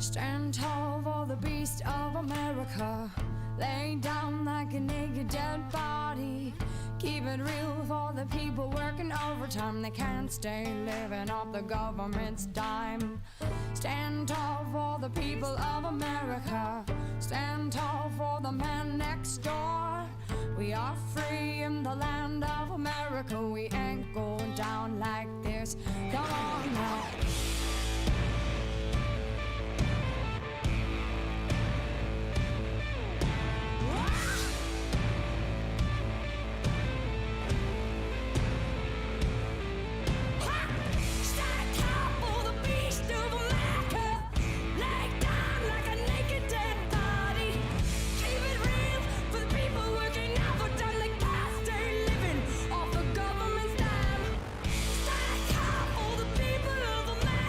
Stand tall for the beast of America. Lay down like a naked dead body. Keep it real for the people working overtime. They can't stay living off the government's dime. Stand tall for the people of America. Stand tall for the man next door. We are free in the land of America. We ain't going down like this. Come on now. Stand tall for the people of America.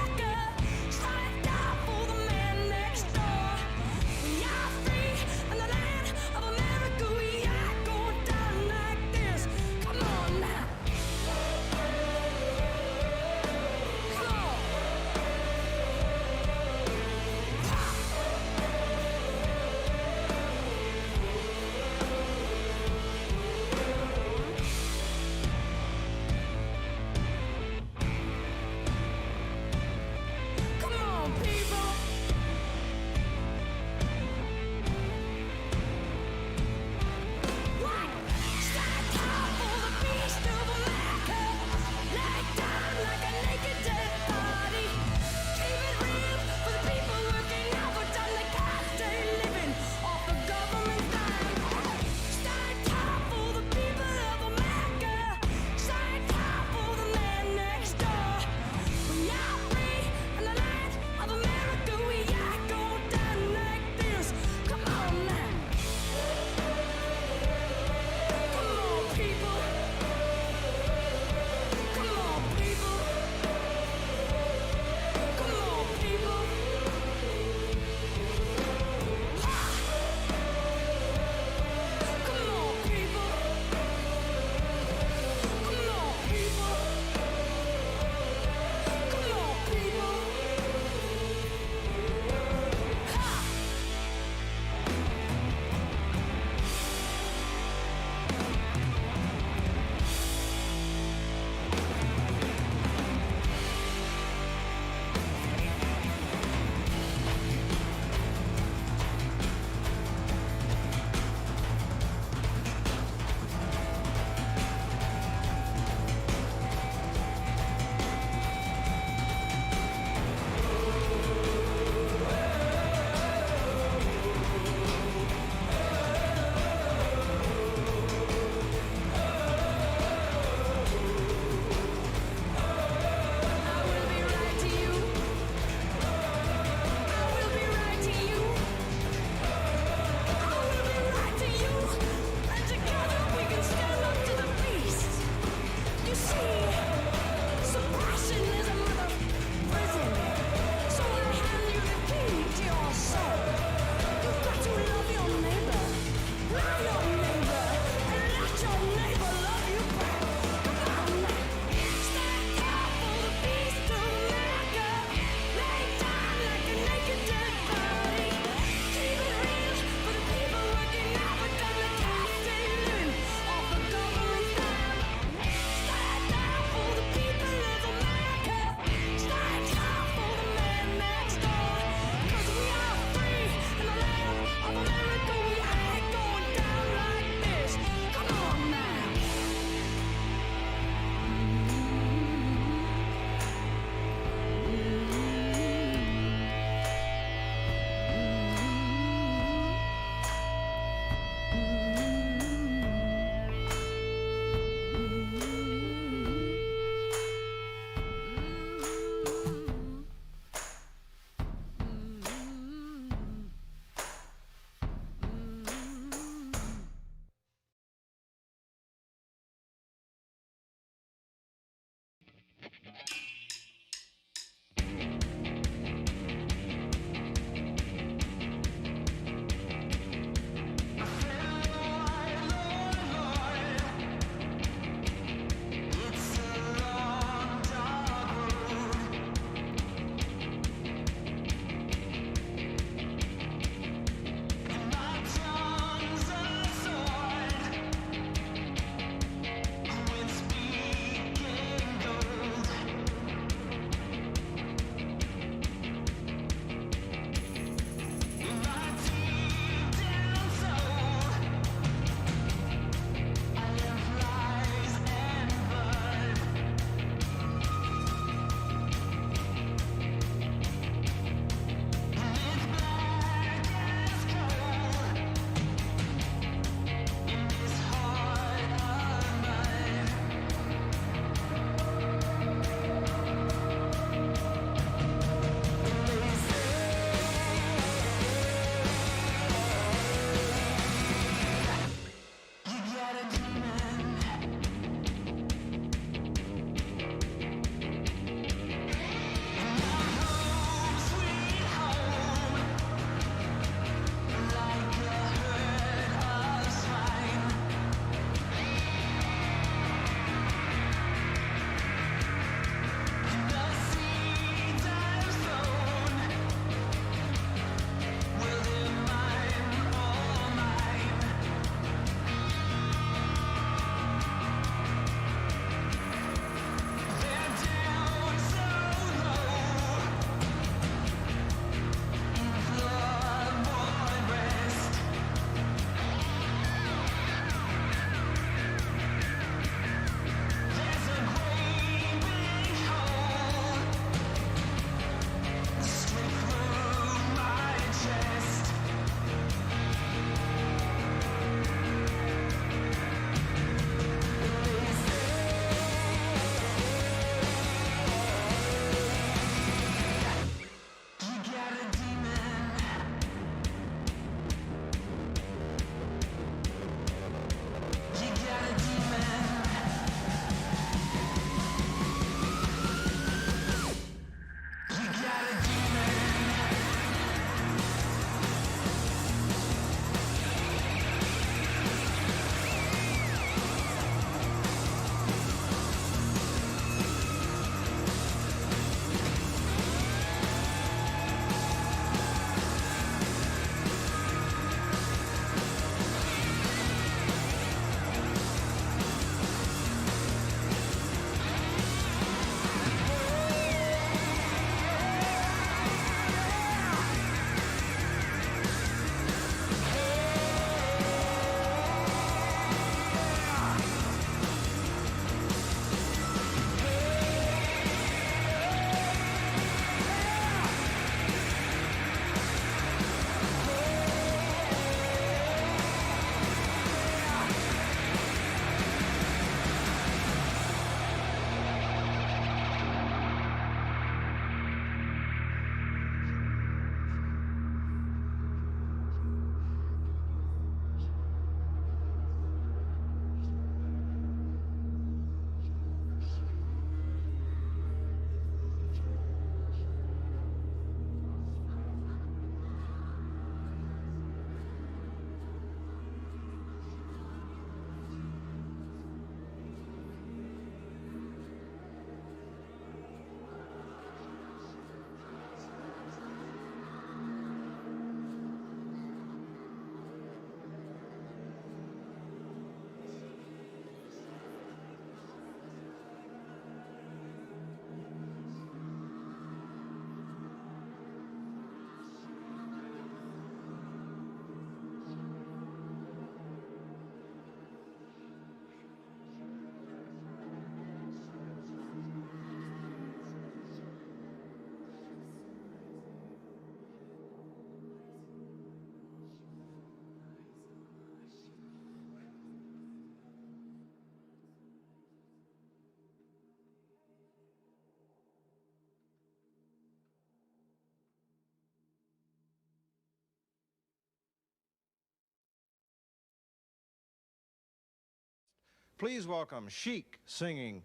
please welcome Chic singing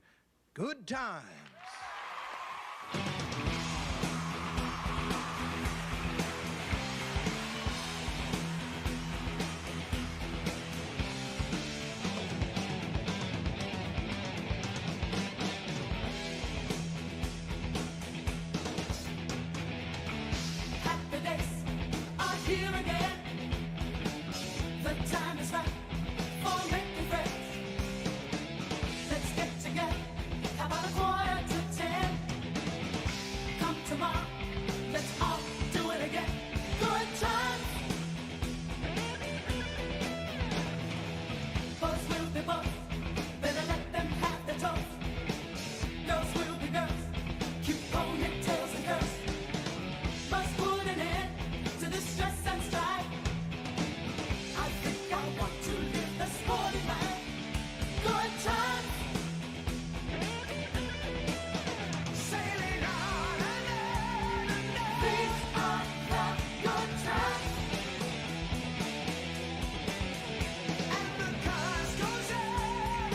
Good Times. Happy days are here again. The time is right for making friends. Let's get together about 9:45. Come tomorrow, let's all do it again. Good times. Boys will be boys, better let them have their toys. Girls will be girls, cute ponytails and curls. Must put an end to the stress and strife. I think I want to live the sporty life. Good times. Sailing on and on and on. These are the good times. And the cars goes on.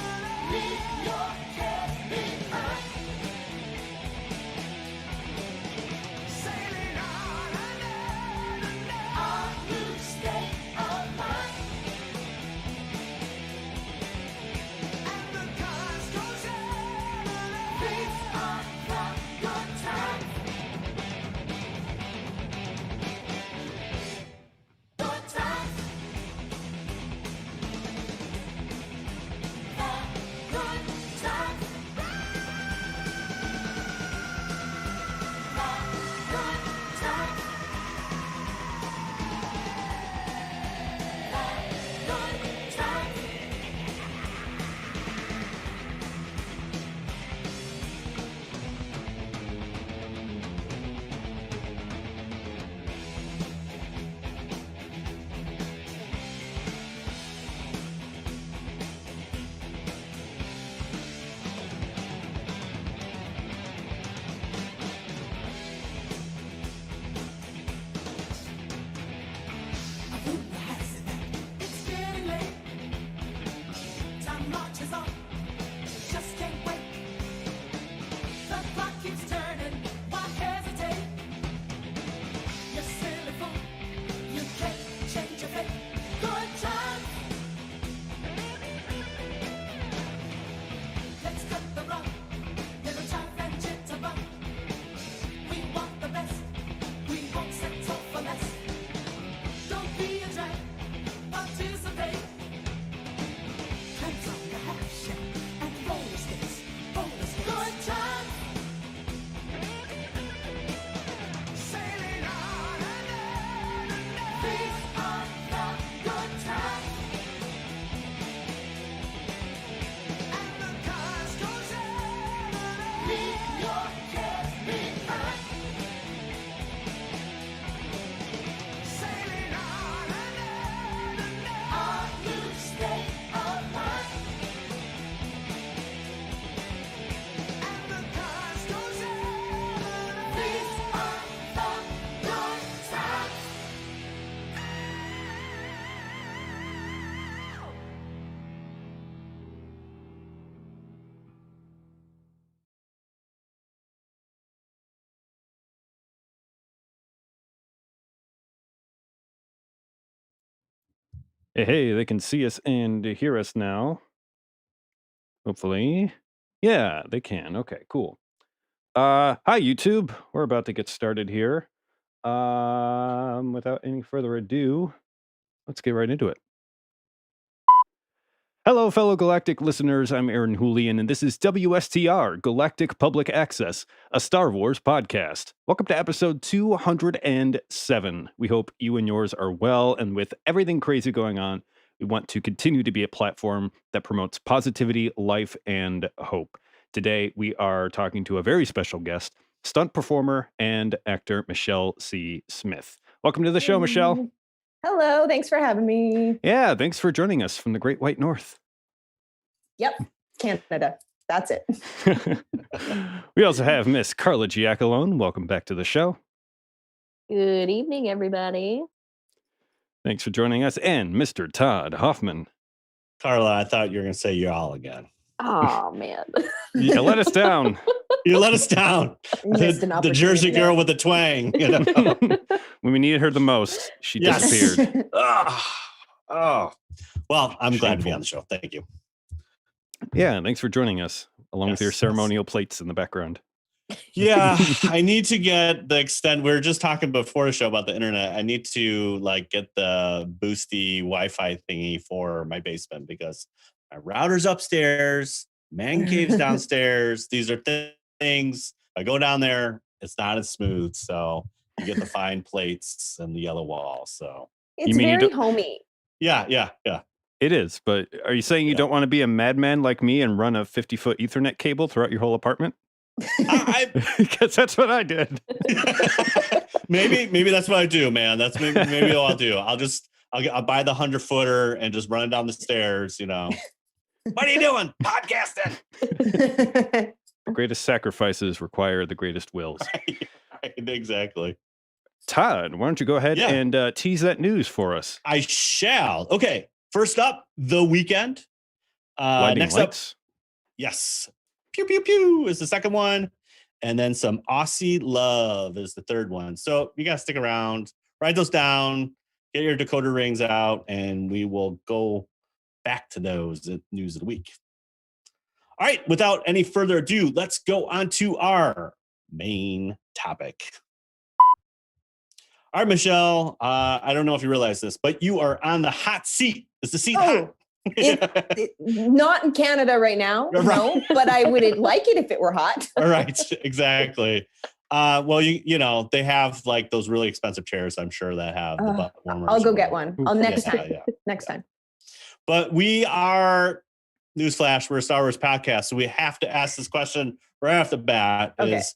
Leave your cares behind. Sailing on and on and on. Our new state of mind. And the cars goes on. These are the good times. Good times. The good times. The good times. The good times. It's getting late. Time marches on. Just can't wait. The clock keeps turning. Why hesitate? You silly fool. You can't change your fate. Good times. Let's cut the rug. Little chaff and jitterbug. We want the best. We won't settle for less. Don't be a drag. Participate. Hands on the hash and roller skates. Roller skates. Good times. Sailing on and on and on. These are the good times. And the cars goes on. Leave your cares behind. Sailing on and on and on. Our new state of mind. And the cars goes on. These are the good times. Hey, they can see us and hear us now. Hopefully. Yeah, they can. Okay, cool. Hi YouTube. We're about to get started here. Without any further ado, let's get right into it. Hello, fellow Galactic listeners. I'm Aaron Julian, and this is WSTR, Galactic Public Access, a Star Wars podcast. Welcome to episode 207. We hope you and yours are well, and with everything crazy going on, we want to continue to be a platform that promotes positivity, life, and hope. Today, we are talking to a very special guest, stunt performer and actor Michelle C. Smith. Welcome to the show, Michelle. Hello, thanks for having me. Yeah, thanks for joining us from the Great White North. Yep, Canada. That's it. We also have Miss Carla Giacalone. Welcome back to the show. Good evening, everybody. Thanks for joining us. And Mr. Todd Hoffman. Carla, I thought you were going to say y'all again. Oh man. You let us down. You let us down. Missed an The Jersey opportunity girl there. with the twang. You know? When we needed her the most, she Yes. disappeared. Oh. Well, I'm glad to be Shameful. on the show. Thank you. Yeah, thanks for joining us, along with your Yes. ceremonial plates in the background. Yeah, I need to get the extent. We were just talking before the show about the internet. I need to like get the boosty Wi-Fi thingy for my basement because my router's upstairs, man cave's downstairs. These are things. I go down there, it's not as smooth. So you get the fine plates and the yellow wall. So It's mean you very don't- homey. yeah. It is, but are you saying you Yeah. don't want to be a madman like me and run a 50-foot Ethernet cable throughout your whole apartment? I Because that's what I did. maybe that's what I do, man. That's maybe what I'll do. I'll buy the 100-footer and just run it down the stairs. You know, what are you doing? Podcasting. The greatest sacrifices require the greatest wills. Right, exactly. Todd, why don't you go ahead Yeah. and tease that news for us? I shall. Okay. First up, The Weeknd. Blinding Next up, lights. yes. Pew pew pew is the second one, and then some Aussie Love is the third one. So you gotta stick around, write those down, get your decoder rings out, and we will go back to those at news of the week. All right, without any further ado, let's go on to our main topic. All right, Michelle, I don't know if you realize this, but you are on the hot seat. Is the seat hot? Not in Canada right now, Right. no, but I would like it if it were hot. All right, exactly. Well, you know, they have like those really expensive chairs, I'm sure, that have the butt warmers. I'll go or get whatever. one. I'll next Yeah, time. yeah. Next time. But we are, newsflash, we're a Star Wars podcast, so we have to ask this question right off the bat: Okay. is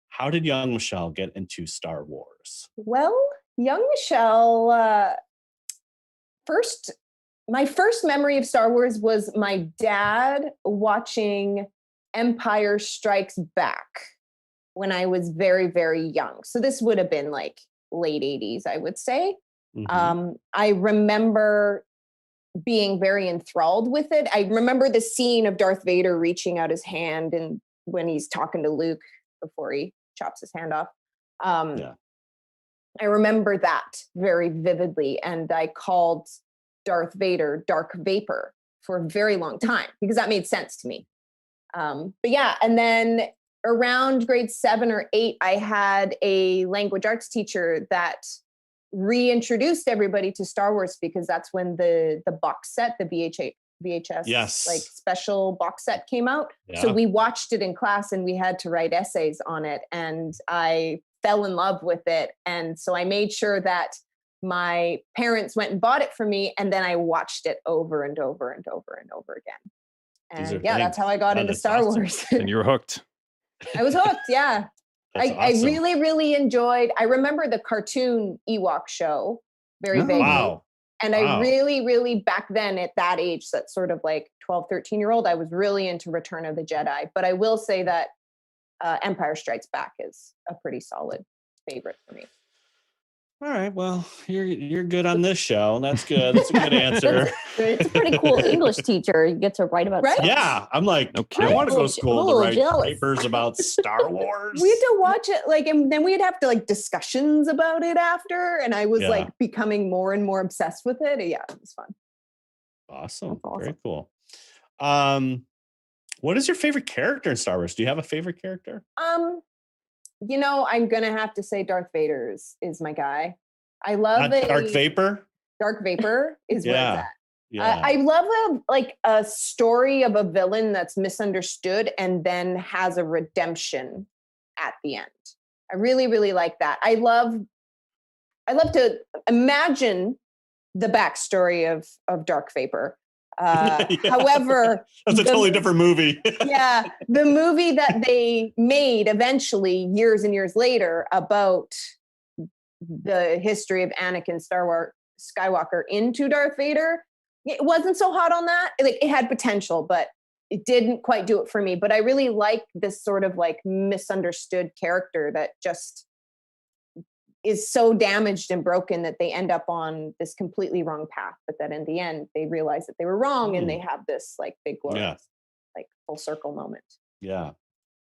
how did young Michelle get into Star Wars? Well, young Michelle, my first memory of Star Wars was my dad watching Empire Strikes Back when I was very, very young. So this would have been like late 80s, I would say. Mhm. I remember being very enthralled with it. I remember the scene of Darth Vader reaching out his hand and when he's talking to Luke before he chops his hand off. Yeah. I remember that very vividly. And I called Darth Vader Dark Vapor for a very long time because that made sense to me. But yeah, and then around grade 7 or 8, I had a language arts teacher that reintroduced everybody to Star Wars because that's when the box set, the VHS Yes. like special box set came out. Yeah. So we watched it in class and we had to write essays on it. And I fell in love with it. And so I made sure that my parents went and bought it for me. And then I watched it over and over and over and over again. These are And yeah, that's things. how I got That into is Star awesome. Wars. And you're hooked. I was hooked. Yeah. That's I awesome. really, really enjoyed, I remember the cartoon Ewok show very Oh. vaguely. Wow. And Wow. I really, really, back then at that age, that sort of like 12, 13-year-old, I was really into Return of the Jedi. But I will say that Empire Strikes Back is a pretty solid favorite for me. All right. Well, you're good on this show. That's good. That's a good answer. It's a pretty cool English teacher. You get to write about Right? stuff. Yeah, I'm like, No I kidding. want to go to I'm school a to little write jealous. papers about Star Wars. We had to watch it like, and then we'd have to like discussions about it after. And I was Yeah. like becoming more and more obsessed with it. Yeah, it was fun. Awesome. That's awesome. Very cool. What is your favorite character in Star Wars? Do you have a favorite character? I'm gonna have to say Darth Vader is my guy. I love Not it. Dark Vapor? Dark Vapor is where Yeah. it's at. Yeah. I love a story of a villain that's misunderstood and then has a redemption at the end. I really, really like that. I love to imagine the backstory of Dark Vapor. Yeah. However, That's a the- totally different movie. yeah, the movie that they made eventually years and years later about the history of Anakin Skywalker into Darth Vader, it wasn't so hot on that. Like it had potential, but it didn't quite do it for me. But I really like this sort of like misunderstood character that just is so damaged and broken that they end up on this completely wrong path. But then in the end, they realize that they were wrong and they have this like big glorious, like full circle moment. Yeah.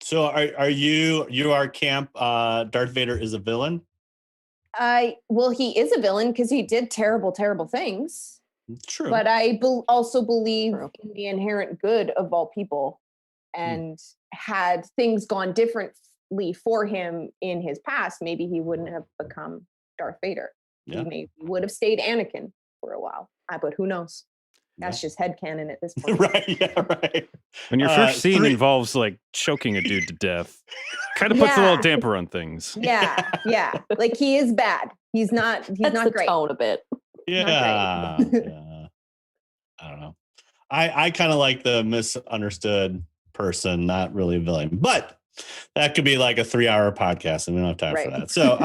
So are you are camp Darth Vader is a villain? Well, he is a villain because he did terrible, terrible things. True. But I also believe in the inherent good of all people, and had things gone differently for him in his past, maybe he wouldn't have become Darth Vader. Yeah. He maybe would have stayed Anakin for a while. But who knows? That's just headcanon at this point. Right. Yeah. Right. When your first scene involves like choking a dude to death, kind of puts a little damper on things. Yeah. Like he is bad. He's not. He's That's not the great. tone a bit. Yeah. Yeah. I don't know. I kind of like the misunderstood person, not really a villain, but that could be like a 3-hour podcast and we don't have time for that. So,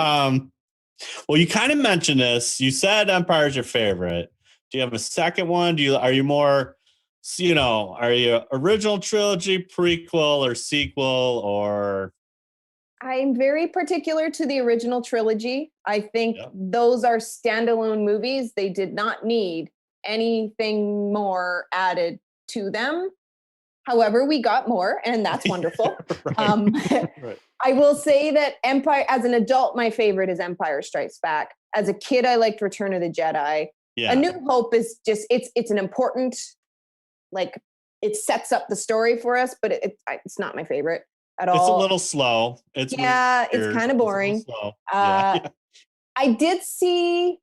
well, you kind of mentioned this. You said Empire is your favorite. Do you have a second one? Are you more, are you original trilogy, prequel, or sequel, or? I'm very particular to the original trilogy. I think those are standalone movies. They did not need anything more added to them. However, we got more, and that's wonderful. Right. I will say that Empire, as an adult, my favorite is Empire Strikes Back. As a kid, I liked Return of the Jedi. Yeah. A New Hope is just, it's an important, like, it sets up the story for us, but it's not my favorite at all. It's a little slow. It's kind of boring. Slow. I did see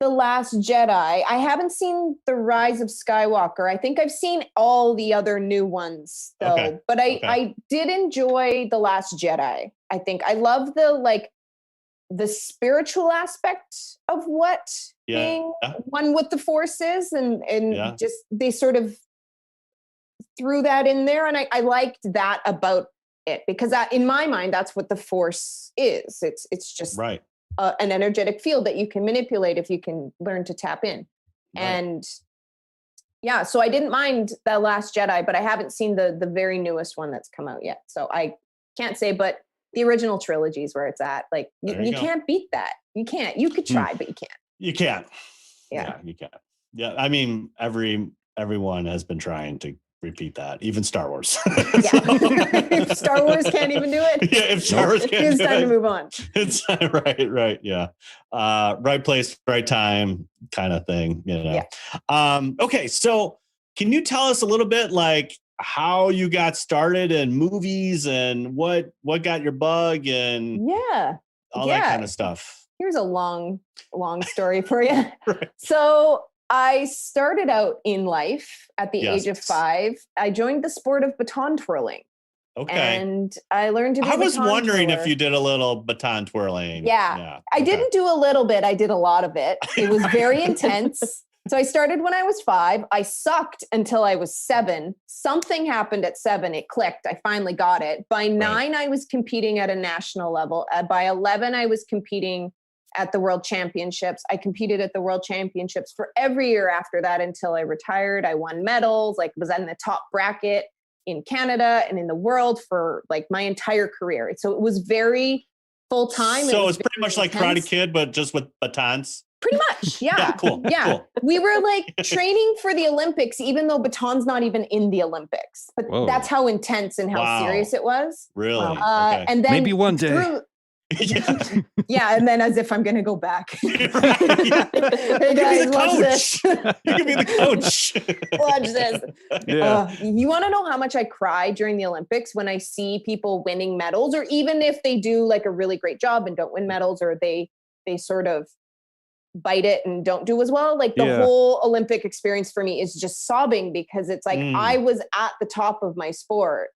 The Last Jedi. I haven't seen The Rise of Skywalker. I think I've seen all the other new ones though, but I did enjoy The Last Jedi. I think I love the spiritual aspect of what being one with the Force is, and just they sort of threw that in there, and I liked that about it, because in my mind that's what the Force is. It's just an energetic field that you can manipulate if you can learn to tap in. And so I didn't mind The Last Jedi, but I haven't seen the very newest one that's come out yet, so I can't say. But the original trilogy is where it's at. Like you can't beat that. You can't. You could try, but you can't. You can't. Yeah, you can't. Yeah, I mean, everyone has been trying to repeat that, even Star Wars. If Star Wars can't even do it, if Star Wars can't, it's time to move on. It's right, yeah. Right place, right time, kind of thing. Okay, so can you tell us a little bit, like, how you got started in movies and what got your bug and all that kind of stuff? Here's a long story for you. So I started out in life at the age of 5. I joined the sport of baton twirling. Okay. And I learned to be I was wondering twirler. if you did a little baton twirling. Yeah. I didn't do a little bit. I did a lot of it. It was very intense. So I started when I was 5. I sucked until I was 7. Something happened at 7. It clicked. I finally got it. By 9, I was competing at a national level. By 11, I was competing at the World Championships. I competed at the World Championships for every year after that until I retired. I won medals, was in the top bracket in Canada and in the world for my entire career. So it was very full time. So it's pretty much like Karate Kid, but just with batons. Pretty much, yeah. Yeah, cool. Yeah, cool. We were training for the Olympics, even though baton's not even in the Olympics. But that's how intense and how serious it was. Really? Okay. And then maybe one day. And then as if I'm going to go back. Hey guys, watch this. You can be the coach. Watch this. You want to know how much I cry during the Olympics when I see people winning medals, or even if they do a really great job and don't win medals, or they sort of bite it and don't do as well. The whole Olympic experience for me is just sobbing, because it's I was at the top of my sport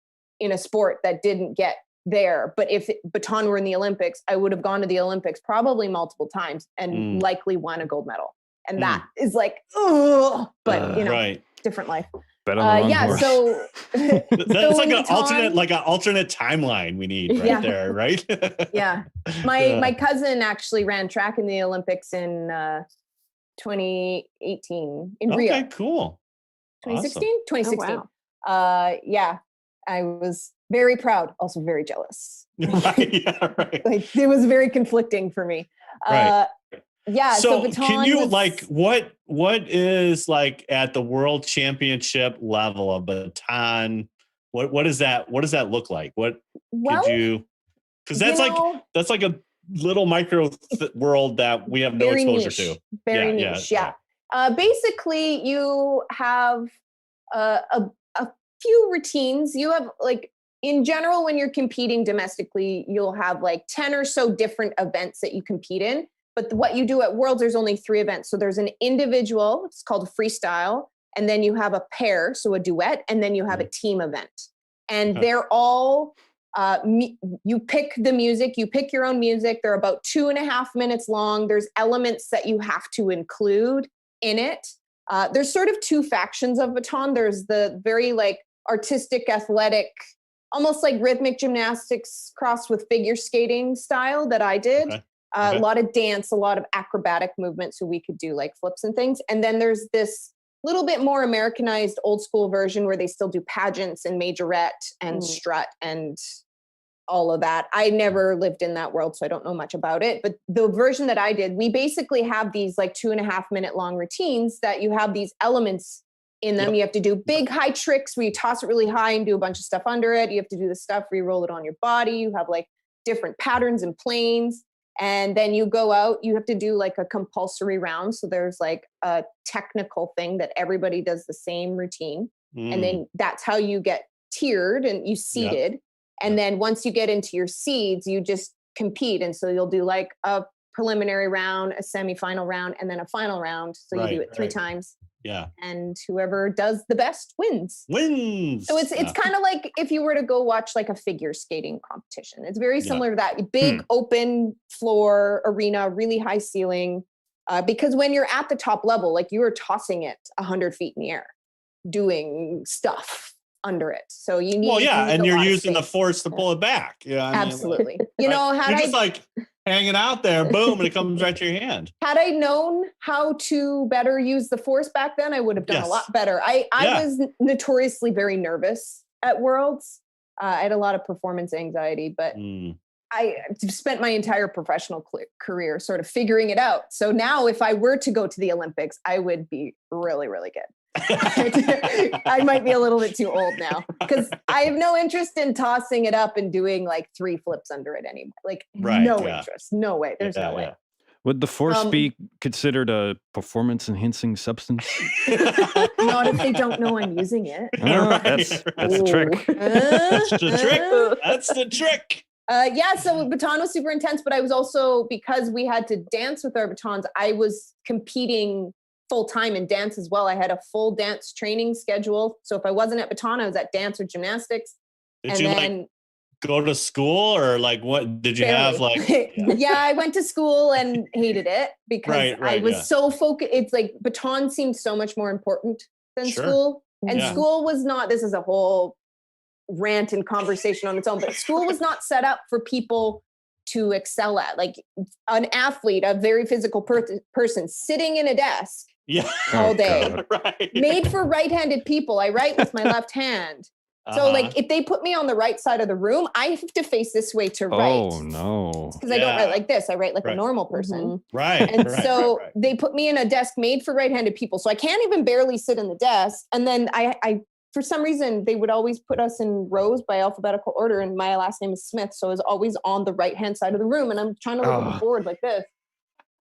in a sport that didn't get there. But if baton were in the Olympics, I would have gone to the Olympics probably multiple times and likely won a gold medal. And that is different life. Bet on the wrong horse. So that's an alternate timeline we need there, right? My cousin actually ran track in the Olympics in 2018 in Rio. Okay, cool. 2016? Awesome. 2016. I was very proud, also very jealous. Right. Yeah. Right. Like it was very conflicting for me. Right. Yeah. So baton can you was- like what is like at the world championship level of baton? What is that? What does that look like? What well, could you? Because that's like a little micro world that we have no very exposure niche, to. very Yeah, niche. yeah, Yeah. Basically, you have a few routines. You have like in general, when you're competing domestically, you'll have like 10 or so different events that you compete in. But what you do at Worlds, there's only 3 events. So there's an individual, it's called a freestyle, and then you have a pair, so a duet, and then you have a team event. And they're all, you pick the music, you pick your own music. They're about 2.5 minutes long. There's elements that you have to include in it. There's sort of 2 factions of baton. There's the very like artistic, athletic, almost like rhythmic gymnastics crossed with figure skating style that I did. Okay. A lot of dance, a lot of acrobatic movement. So we could do like flips and things. And then there's this little bit more Americanized old school version where they still do pageants and majorette and strut and all of that. I never lived in that world, so I don't know much about it. But the version that I did, we basically have these like 2.5 minute long routines that you have these elements in them. You have to do big high tricks where you toss it really high and do a bunch of stuff under it. You have to do the stuff where you roll it on your body. You have like different patterns and planes. And then you go out, you have to do like a compulsory round. So there's like a technical thing that everybody does the same routine. And then that's how you get tiered and you seeded. And then once you get into your seeds, you just compete. And so you'll do like a preliminary round, a semifinal round, and then a final round. So you do it 3 times. Yeah. And whoever does the best wins. So it's kind of like if you were to go watch like a figure skating competition. It's very similar to that. Big open floor arena, really high ceiling. Because when you're at the top level, like you are tossing it 100 feet in the air, doing stuff under it. So you need and you're using the force to pull it back. Yeah, absolutely. You know, you're just like hanging out there, boom, and it comes right to your hand. Had I known how to better use the force back then, I would have done a lot better. I was notoriously very nervous at Worlds. I had a lot of performance anxiety, but I spent my entire professional career sort of figuring it out. So now if I were to go to the Olympics, I would be really, really good. I might be a little bit too old now because I have no interest in tossing it up and doing like 3 flips under it anymore. Like interest. No way. There's no way. Would the force be considered a performance enhancing substance? Not if they don't know I'm using it. That's the trick. That's the trick. That's the trick. So baton was super intense, but I was also, because we had to dance with our batons, I was competing full-time in dance as well. I had a full dance training schedule. So if I wasn't at baton, I was at dance or gymnastics. Did you like go to school or like what did you have like? I went to school and hated it because I was so focused. It's like baton seemed so much more important than school. And school was not, this is a whole rant and conversation on its own, but school was not set up for people to excel at. Like an athlete, a very physical person sitting in a desk all day, made for right-handed people. I write with my left hand. So like if they put me on the right side of the room, I have to face this way to write. Oh no. Because I don't write like this. I write like a normal person. Right. And so they put me in a desk made for right-handed people. So I can't even barely sit in the desk. And then I for some reason, they would always put us in rows by alphabetical order. And my last name is Smith. So I was always on the right-hand side of the room. And I'm trying to look at the board like this.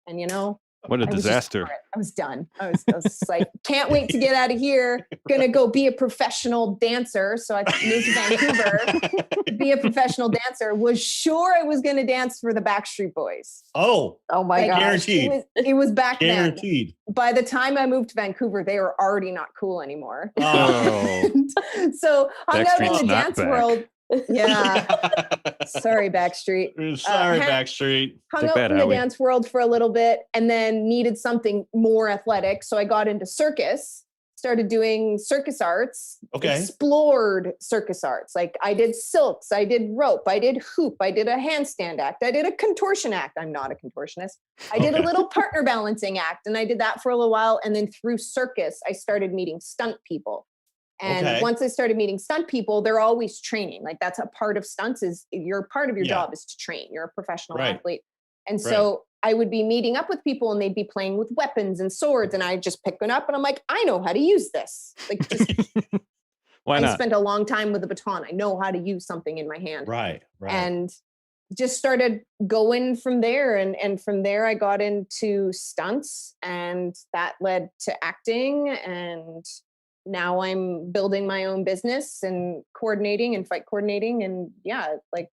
And you know, what a disaster. I was done. I was just like, can't wait to get out of here. Gonna go be a professional dancer. So I moved to Vancouver to be a professional dancer. Was sure I was going to dance for the Backstreet Boys. Oh my God. Guaranteed. It was back Guaranteed. then. By the time I moved to Vancouver, they were already not cool anymore. Oh. So hung out in Backstreet's the not dance back. world. Yeah. Sorry, Backstreet. Sorry, Backstreet. Hung out in the dance world for a little bit and then needed something more athletic. So I got into circus, started doing circus arts, explored circus arts. Like I did silks, I did rope, I did hoop, I did a handstand act, I did a contortion act. I'm not a contortionist. I did a little partner balancing act and I did that for a little while. And then through circus, I started meeting stunt people. And Okay. once I started meeting stunt people, they're always training. Like that's a part of stunts is your part of your Yeah. job is to train. You're a professional Right. athlete. And so I would be meeting up with people and they'd be playing with weapons and swords. And I just pick one up and I'm like, I know how to use this. Like just, Why I not? spent a long time with a baton. I know how to use something in my hand. Right. And just started going from there. And from there, I got into stunts and that led to acting. And now I'm building my own business and coordinating and fight coordinating. And yeah, like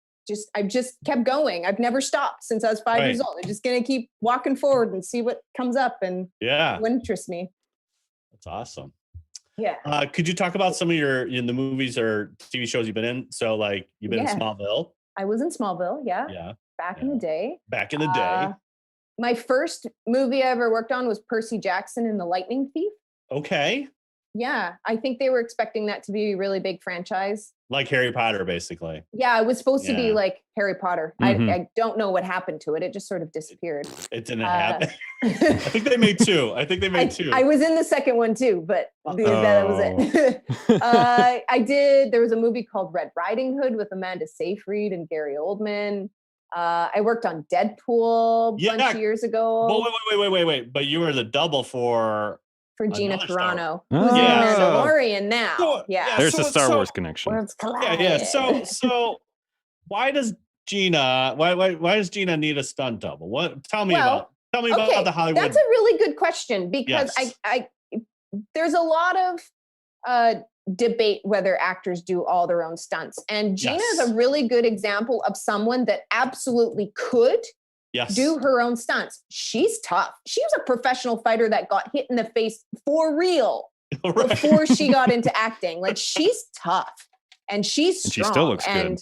I've just kept going. I've never stopped since I was 5 years old. I'm just going to keep walking forward and see what comes up and what interests me. That's awesome. Yeah. Could you talk about some of the movies or TV shows you've been in? So like you've been in Smallville. I was in Smallville. Yeah. Yeah. Back in the day. Back in the day. My first movie I ever worked on was Percy Jackson and the Lightning Thief. Okay. Yeah. I think they were expecting that to be a really big franchise. Like Harry Potter, basically. Yeah, it was supposed to be like Harry Potter. Mhm. I don't know what happened to it. It just sort of disappeared. It didn't happen. I think they made two. I was in the second one too, but that was it. There was a movie called Red Riding Hood with Amanda Seyfried and Gary Oldman. I worked on Deadpool a bunch of years ago. But wait. But you were the double for Gina another Star Carano, Oh. who's in Yeah. Mandalorian now. So- yeah. There's a Star Wars connection. Worlds collide. Yeah. So why does Gina need a stunt double? Tell me about the Hollywood. That's a really good question because I there's a lot of debate whether actors do all their own stunts. And Gina is a really good example of someone that absolutely could do her own stunts. She's tough. She was a professional fighter that got hit in the face for real before she got into acting. Like she's tough and she's strong. And she still looks good.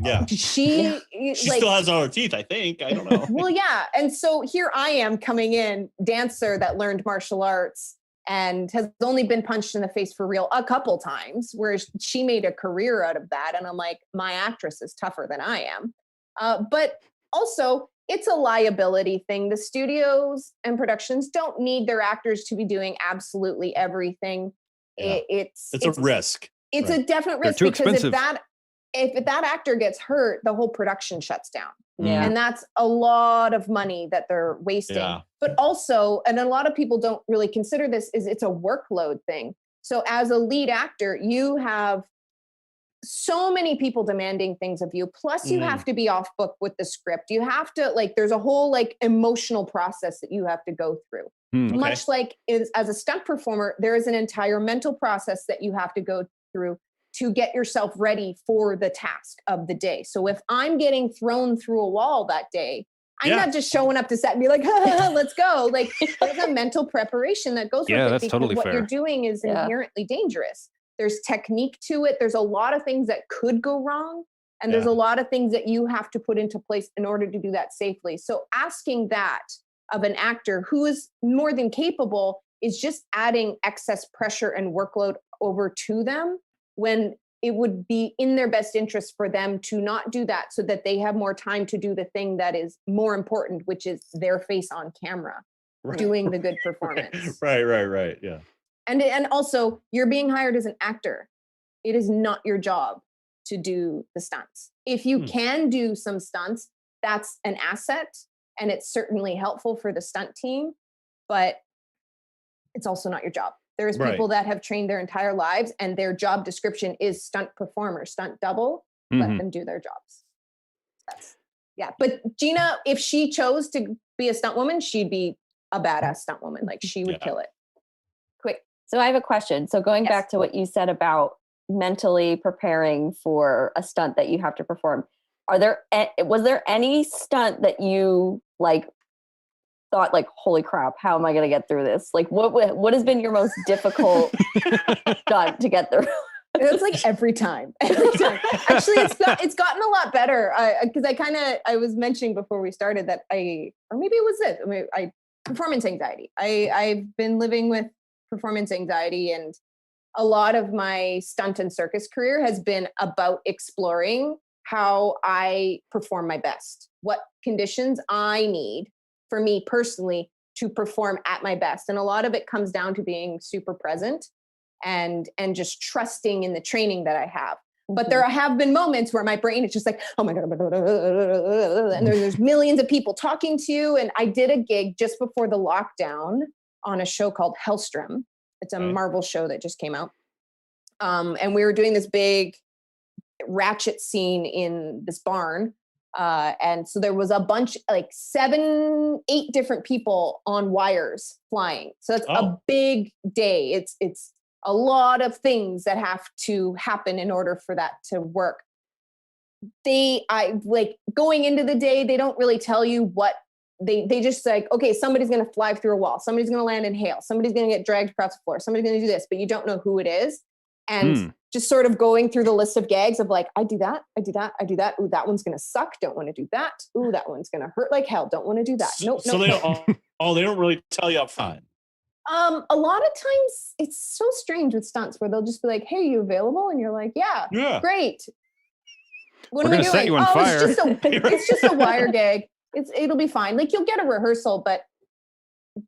Yeah. She still has all her teeth, I think. I don't know. Well, yeah. And so here I am coming in, dancer that learned martial arts and has only been punched in the face for real a couple times, where she made a career out of that. And I'm like, my actress is tougher than I am. But also, it's a liability thing. The studios and productions don't need their actors to be doing absolutely everything. Yeah. It's a risk. It's a definite risk too because expensive. if that actor gets hurt, the whole production shuts down. Yeah. And that's a lot of money that they're wasting. Yeah. But also, and a lot of people don't really consider this, is it's a workload thing. So as a lead actor, you have so many people demanding things of you. Plus you have to be off book with the script. You have to there's a whole emotional process that you have to go through. Okay. Much like as a stunt performer, there is an entire mental process that you have to go through to get yourself ready for the task of the day. So if I'm getting thrown through a wall that day, I'm not just showing up to set and be like, let's go. There's a mental preparation that goes with it that's because totally what fair. you're doing is inherently dangerous. There's technique to it. There's a lot of things that could go wrong. And there's a lot of things that you have to put into place in order to do that safely. So asking that of an actor who is more than capable is just adding excess pressure and workload over to them when it would be in their best interest for them to not do that so that they have more time to do the thing that is more important, which is their face on camera, doing the good performance. Right. Yeah. And also, you're being hired as an actor. It is not your job to do the stunts. If you can do some stunts, that's an asset, and it's certainly helpful for the stunt team, but it's also not your job. There's people that have trained their entire lives, and their job description is stunt performer, stunt double. Let them do their jobs. But Gina, if she chose to be a stunt woman, she'd be a badass stunt woman. She would kill it. Quick. So I have a question. So going back to what you said about mentally preparing for a stunt that you have to perform, was there any stunt that you thought holy crap, how am I going to get through this? What has been your most difficult stunt to get through? It's every time. Actually, it's gotten a lot better because I was mentioning before we started that or maybe it was this. I performance anxiety. I've been living with performance anxiety, and a lot of my stunt and circus career has been about exploring how I perform my best, what conditions I need for me personally to perform at my best. And a lot of it comes down to being super present and just trusting in the training that I have. But there have been moments where my brain is just like, oh my God, and there's millions of people talking to you. And I did a gig just before the lockdown on a show called Hellstrom. It's a Marvel show that just came out. And we were doing this big ratchet scene in this barn. And so there was a bunch, like 7, 8 different people on wires flying. So it's a big day. It's a lot of things that have to happen in order for that to work. I like going into the day, they don't really tell you what they just like, okay, somebody's going to fly through a wall. Somebody's going to land in hail. Somebody's going to get dragged across the floor. Somebody's going to do this, but you don't know who it is. And just sort of going through the list of gags of like, I do that. I do that. I do that. Ooh, that one's going to suck. Don't want to do that. Ooh, that one's going to hurt like hell. Don't want to do that. Nope. So they don't really tell you up front. A lot of times it's so strange with stunts where they'll just be like, hey, are you available? And you're like, yeah. Great. What We're going to set you on fire. It's just a wire gag. It'll be fine. Like you'll get a rehearsal, but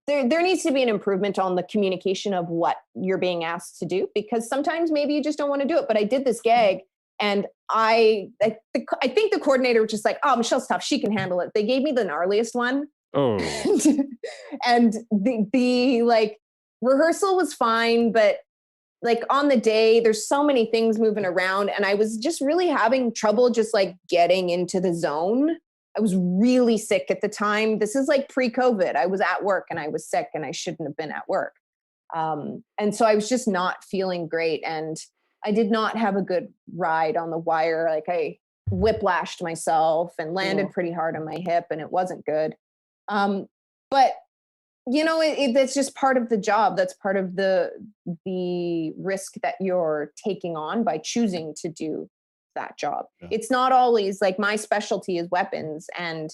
there needs to be an improvement on the communication of what you're being asked to do, because sometimes maybe you just don't want to do it. But I did this gag and I think the coordinator was just like, oh, Michelle's tough. She can handle it. They gave me the gnarliest one. Oh, and the like rehearsal was fine, but like on the day, there's so many things moving around, and I was just really having trouble just like getting into the zone. I was really sick at the time. This is like pre-COVID. I was at work and I was sick and I shouldn't have been at work. And so I was just not feeling great, and I did not have a good ride on the wire. Like I whiplashed myself and landed pretty hard on my hip, and it wasn't good. But you know, that's just part of the job. That's part of the risk that you're taking on by choosing to do that job. Yeah. It's not always like my specialty is weapons, and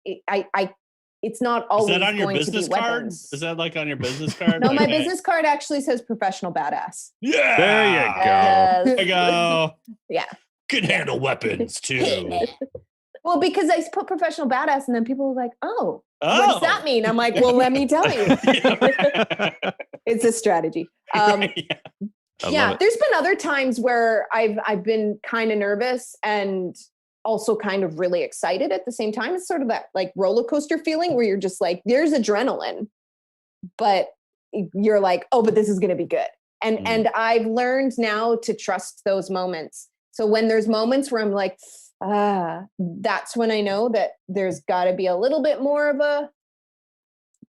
it's not always. Is that on your business card? Is that like on your business card? No, like, my business card actually says professional badass. Yeah, there you go. There you go. Yeah, can handle weapons too. Well, because I put professional badass, and then people were like, "Oh, what does that mean?" I'm like, "Well, let me tell you, it's a strategy." Yeah, there's been other times where I've been kind of nervous and also kind of really excited at the same time. It's sort of that like roller coaster feeling where you're just like, there's adrenaline, but you're like, oh, but this is going to be good. And I've learned now to trust those moments. So when there's moments where I'm like, that's when I know that there's got to be a little bit more of a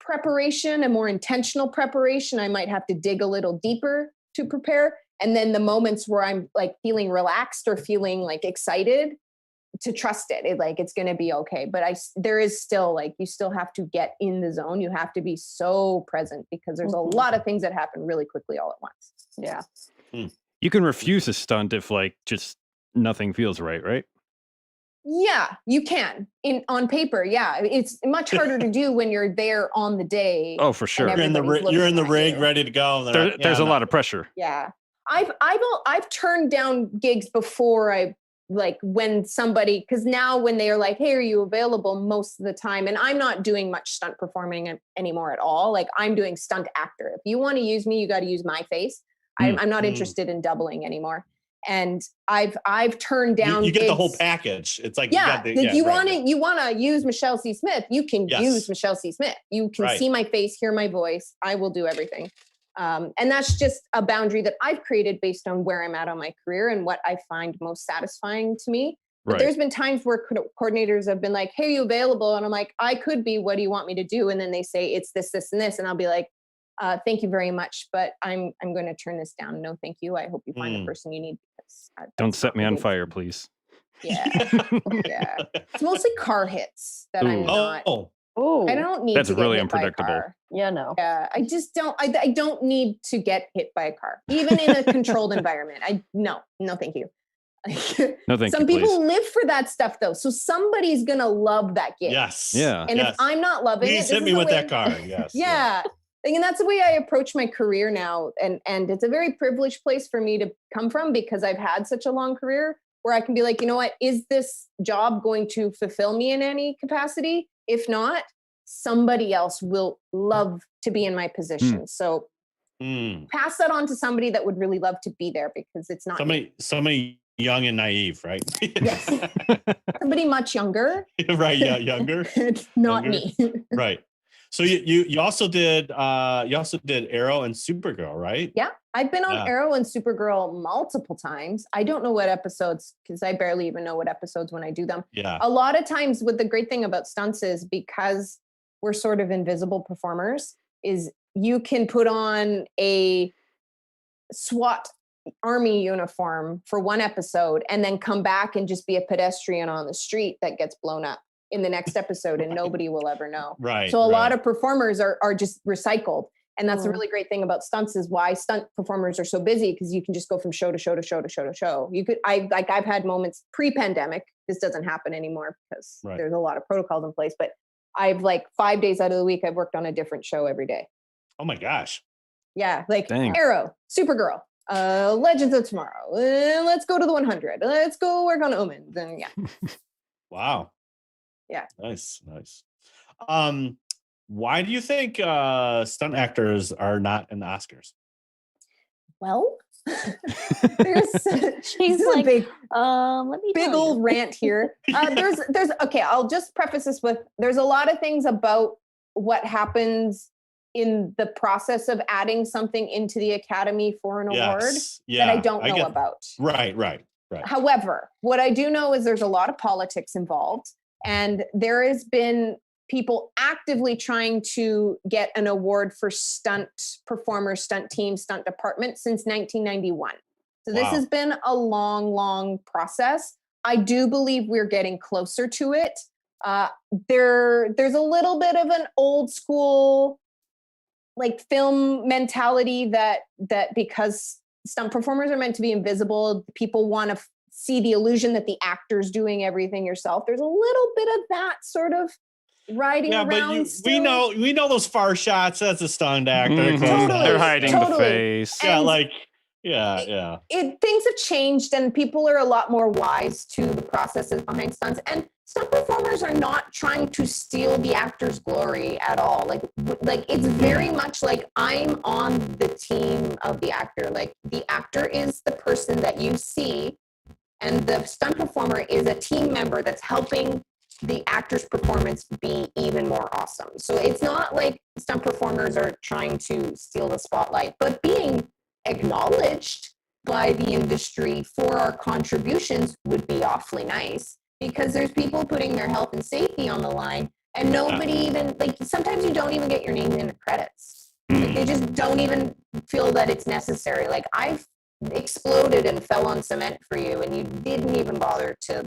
preparation, a more intentional preparation. I might have to dig a little deeper to prepare. And then the moments where I'm like feeling relaxed or feeling like excited, to trust it, like it's going to be okay. But there is still like, you still have to get in the zone. You have to be so present because there's a lot of things that happen really quickly all at once. Yeah. You can refuse a stunt if like just nothing feels right? Yeah, you can on paper. Yeah. It's much harder to do when you're there on the day. Oh, for sure. You're in the rig ready to go. There's a lot of pressure. Yeah. I've turned down gigs before when somebody, because now when they are like, hey, are you available most of the time? And I'm not doing much stunt performing anymore at all. Like I'm doing stunt actor. If you want to use me, you got to use my face. I'm not interested in doubling anymore. And I've turned down. You get the whole package. It's like, you want to use Michelle C. Smith. You can use Michelle C. Smith. You can see my face, hear my voice. I will do everything. And that's just a boundary that I've created based on where I'm at on my career and what I find most satisfying to me. But there's been times where coordinators have been like, hey, are you available? And I'm like, I could be, what do you want me to do? And then they say, it's this, this, and this. And I'll be like, thank you very much, but I'm going to turn this down. No, thank you. I hope you find the person you need. Don't set me on fire, please. Yeah. Yeah. It's mostly car hits that I'm not. Oh, I don't need that's to get really hit unpredictable. By a car. Yeah, no. Yeah, I just don't. I don't need to get hit by a car, even in a controlled environment. No, thank you. No, thank Some you. people Please. live for that stuff, though. So somebody's gonna love that gig. Yes. Yeah. And if I'm not loving Please it, hit me with that car. Yes. Yeah. And that's the way I approach my career now. And it's a very privileged place for me to come from because I've had such a long career where I can be like, you know what, is this job going to fulfill me in any capacity? If not, somebody else will love to be in my position. So pass that on to somebody that would really love to be there, because it's not somebody young and naive, right? Yes. Somebody much younger. Right, yeah, younger. It's not Younger. me. Right. So you also did Arrow and Supergirl, right? Yeah, I've been on Yeah. Arrow and Supergirl multiple times. I don't know what episodes, because I barely even know what episodes when I do them. Yeah. A lot of times, what the great thing about stunts is, because we're sort of invisible performers, is you can put on a SWAT army uniform for one episode and then come back and just be a pedestrian on the street that gets blown up in the next episode, and nobody will ever know. Right. So a lot of performers are just recycled. And that's the Mm. really great thing about stunts, is why stunt performers are so busy, because you can just go from show to show to show to show to show. I've had moments pre-pandemic. This doesn't happen anymore because Right. there's a lot of protocols in place, but I've 5 days out of the week, I've worked on a different show every day. Oh my gosh. Yeah, Dang. Arrow, Supergirl, Legends of Tomorrow. Let's go to the 100. Let's go work on Omens. And yeah, Wow. Yeah. Nice. Why do you think stunt actors are not in the Oscars? well, there's She's this is a like, big let me big tell old you. rant here. There's okay. I'll just preface this with, there's a lot of things about what happens in the process of adding something into the Academy for an award Yeah. that I don't know get- about. Right. However, what I do know is there's a lot of politics involved, and there has been people actively trying to get an award for stunt performers, stunt team, stunt department since 1991. So this Wow. has been a long process. I do believe we're getting closer to it. There's a little bit of an old school film mentality that because stunt performers are meant to be invisible, people want to see the illusion that the actor's doing everything yourself. There's a little bit of that sort of riding Yeah, around. but still. we know those far shots. That's a stunt actor. Mhm. Totally. They're hiding the Totally. face. And- Yeah. Things have changed, and people are a lot more wise to the processes behind stunts. And stunt performers are not trying to steal the actor's glory at all. Like it's very much like, I'm on the team of the actor. Like, the actor is the person that you see, and the stunt performer is a team member that's helping the actor's performance be even more awesome. So it's not like stunt performers are trying to steal the spotlight, but being acknowledged by the industry for our contributions would be awfully nice, because there's people putting their health and safety on the line, and nobody even, sometimes you don't even get your name in the credits. They just don't even feel that it's necessary. Like, I've exploded and fell on cement for you, and you didn't even bother to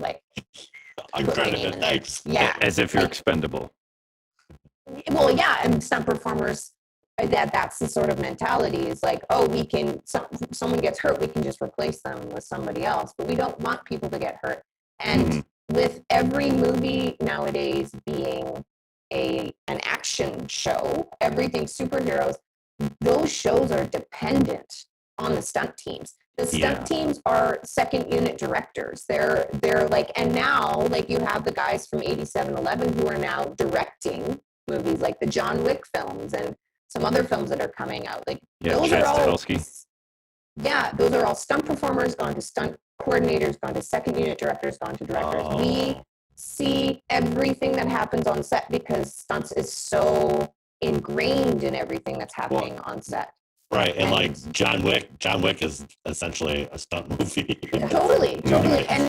put my name in there. Thanks. Yeah. As if you're expendable. Well, yeah, and stunt performers, that's the sort of mentality, is like, oh, we can, someone gets hurt, we can just replace them with somebody else, but we don't want people to get hurt. And with every movie nowadays being an action show, everything superheroes, those shows are dependent on the stunt teams. The stunt teams are second unit directors. They're and now you have the guys from 8711 who are now directing movies like the John Wick films and some other films that are coming out. Those Chad are all Stahelski. those are all stunt performers gone to stunt coordinators, gone to second unit directors, gone to directors. We see everything that happens on set because stunts is so ingrained in everything that's happening on set. Right, and John Wick is essentially a stunt movie. Totally. And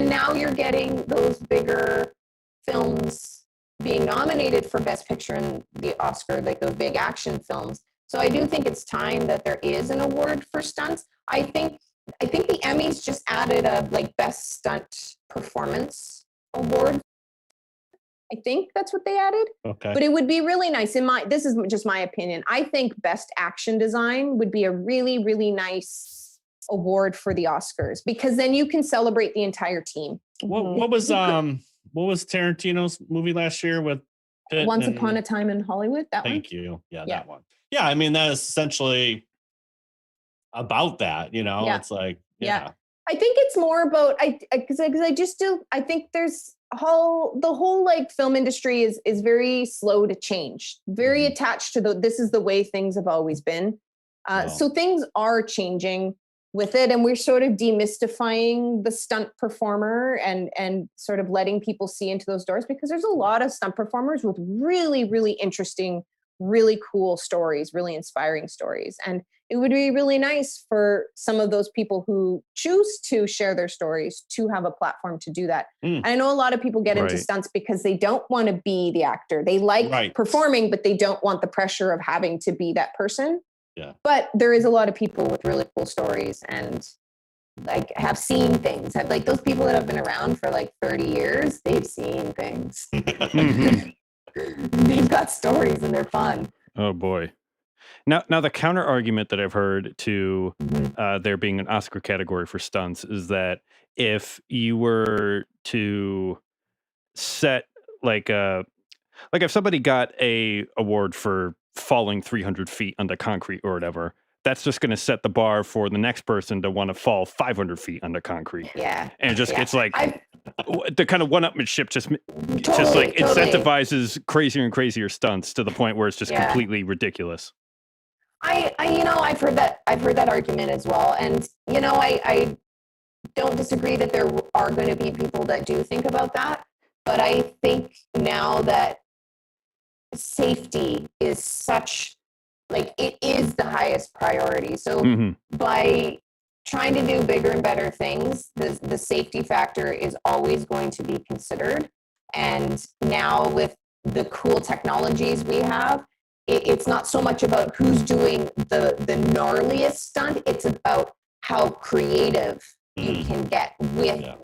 now you're getting those bigger films being nominated for Best Picture in the Oscar, those big action films. So I do think it's time that there is an award for stunts. I think the Emmys just added a Best Stunt Performance award. I think that's what they added. Okay. But it would be really nice. This is just my opinion. I think Best Action Design would be a really, really nice award for the Oscars, because then you can celebrate the entire team. What was Tarantino's movie last year with Pitt Once Upon a Time in Hollywood? That one? Thank you. Yeah, that one. Yeah, I mean, that is essentially about that, Yeah. It's like, Yeah. I think it's more about because I think there's the whole film industry is very slow to change, very attached to this is the way things have always been. Wow. So things are changing with it, and we're sort of demystifying the stunt performer and sort of letting people see into those doors, because there's a lot of stunt performers with really, really interesting, really cool stories, really inspiring stories. And it would be really nice for some of those people who choose to share their stories to have a platform to do that. Mm. And I know a lot of people get into Right. stunts because they don't want to be the actor. They like Right. performing, but they don't want the pressure of having to be that person. Yeah. But there is a lot of people with really cool stories and like have seen things. Have like those people that have been around for like 30 years, they've seen things. Mhm. They've got stories and they're fun. Oh boy. Now the counter argument that I've heard to Mhm. there being an Oscar category for stunts is that if you were to set like a like if somebody got a award for falling 300 feet onto concrete or whatever, that's just going to set the bar for the next person to want to fall 500 feet onto concrete, Yeah. and it just Yeah. gets like I've the kind of one-upmanship just totally, like incentivizes crazier and crazier stunts to the point where it's just Yeah. completely ridiculous. I've heard that argument as well. And, I don't disagree that there are going to be people that do think about that. But I think now that safety is such, like, it is the highest priority. So Mhm. by trying to do bigger and better things, the safety factor is always going to be considered. And now with the cool technologies we have, it's not so much about who's doing the gnarliest stunt. It's about how creative you Mm. can get with Yeah.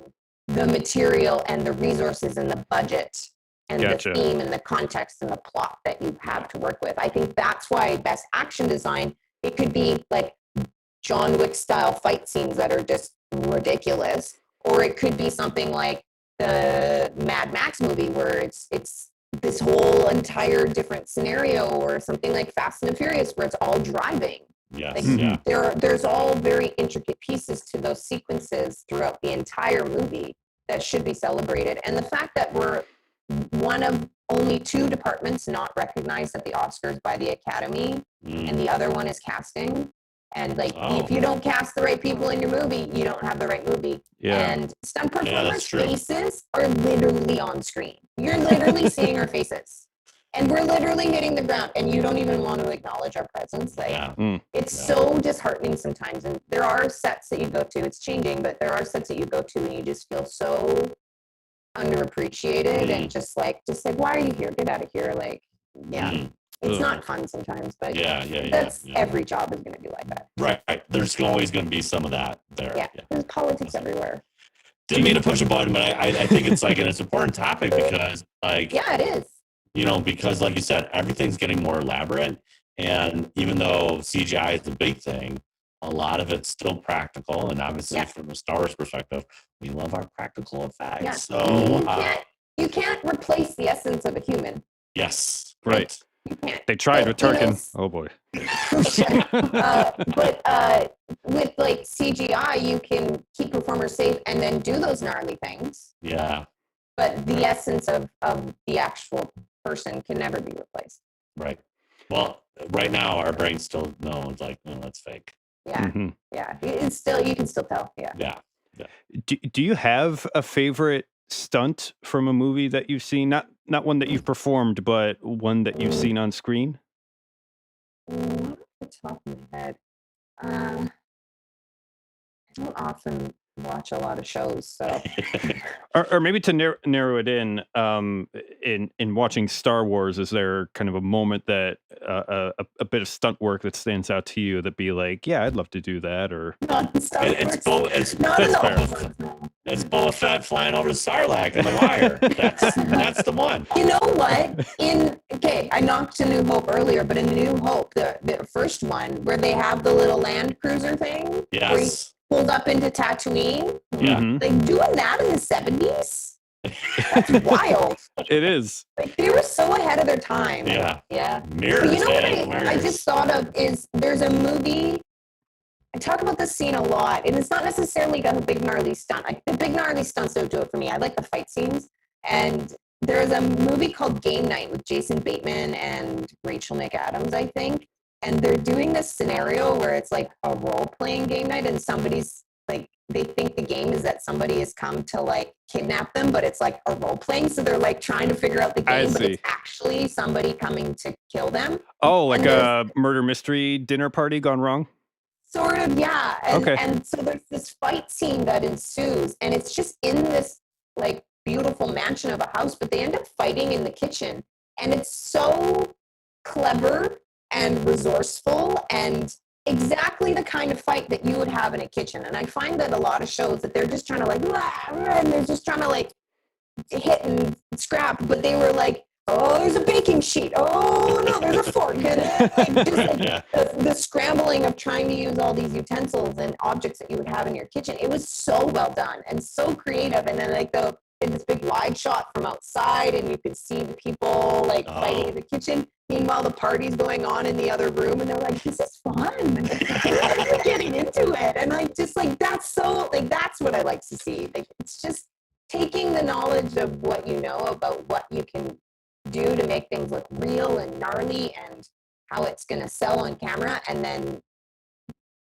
the material and the resources and the budget and Gotcha. the theme and the context and the plot that you have to work with. I think that's why best action design, it could be like John Wick style fight scenes that are just ridiculous, or it could be something like the Mad Max movie where it's this whole entire different scenario, or something like Fast and the Furious where it's all driving. Yes. Like, Yeah. there's all very intricate pieces to those sequences throughout the entire movie that should be celebrated. And the fact that we're one of only 2 departments not recognized at the Oscars by the Academy, Mm. and the other one is casting. And like, Oh. if you don't cast the right people in your movie, you don't have the right movie. Yeah. And stunt Yeah, performers' that's true. faces are literally on screen. You're literally seeing our faces. And we're literally hitting the ground, and you don't even want to acknowledge our presence. Like, Yeah. it's Yeah. so disheartening sometimes. And there are sets that you go to, it's changing, but there are sets that you go to and you just feel so underappreciated and just like, why are you here? Get out of here. Like, yeah, Mm. it's Ugh. not fun sometimes, but Yeah. Yeah. that's Yeah. every job is going to be like that. Right. There's always going to be some of that there. Yeah, there's politics everywhere. Didn't mean to push a button, but I think it's like an important topic because, like, Yeah, it is. because like you said, everything's getting more elaborate. And even though CGI is the big thing, a lot of it's still practical. And obviously, Yeah. from a Star Wars perspective, we love our practical effects. Yeah. So, You can't replace the essence of a human. yes. Right. You can't. They tried with But, Tarkin. Oh boy. But with like CGI, you can keep performers safe and then do those gnarly things. Yeah. But the essence of the actual person can never be replaced. Right. Well, right now, our brains still know it's like, no, that's fake. Yeah, Mhm. yeah. It's still, you can still tell. Yeah. Yeah. Do you have a favorite stunt from a movie that you've seen? Not one that you've performed, but one that you've seen on screen? Not off the top of my head. I don't often watch a lot of shows, so Or maybe to narrow it in watching Star Wars, is there kind of a moment that a bit of stunt work that stands out to you that be like, yeah, I'd love to do that, or not in Star It's Wars. it's Not in That's the fair. old ones. it's Boba Fett flying over Sarlacc in the wire. That's the one. You know what? I knocked A New Hope earlier, but in New Hope, the first one where they have the little land cruiser thing, where he Yes. pulled up into Tatooine, Yeah. Mhm. like doing that in the 70s. That's wild. It is. Like, they were so ahead of their time. Yeah. Yeah. Mirrors. But you know man, what I mirrors. just thought of is there's a movie. I talk about this scene a lot, and it's not necessarily got a big gnarly stunt. The big gnarly stunts don't do it for me. I like the fight scenes. And there's a movie called Game Night with Jason Bateman and Rachel McAdams, I think. and they're doing this scenario where it's like a role-playing game night, and somebody's like, they think the game is that somebody has come to like kidnap them, but it's like a role-playing, so they're like trying to figure out the I game, but see. it's actually somebody coming to kill them. Oh, like And a murder mystery dinner party gone wrong? Sort of, yeah. And, Okay. and so there's this fight scene that ensues, and it's just in this like beautiful mansion of a house, but they end up fighting in the kitchen. And it's so clever and resourceful and exactly the kind of fight that you would have in a kitchen. And I find that a lot of shows that they're just trying to like, and they're just trying to like hit and scrap, but they were like, oh, there's a baking sheet. Oh no, there's a fork. And like, just like the scrambling of trying to use all these utensils and objects that you would have in your kitchen. It was so well done and so creative. And then like this big wide shot from outside, and you could see the people like fighting in the kitchen. Meanwhile, the party's going on in the other room, and they're like, "This is fun. We're getting into it." And like, just like that's so like that's what I like to see. Like, it's just taking the knowledge of what you know about what you can do to make things look real and gnarly and how it's going to sell on camera, and then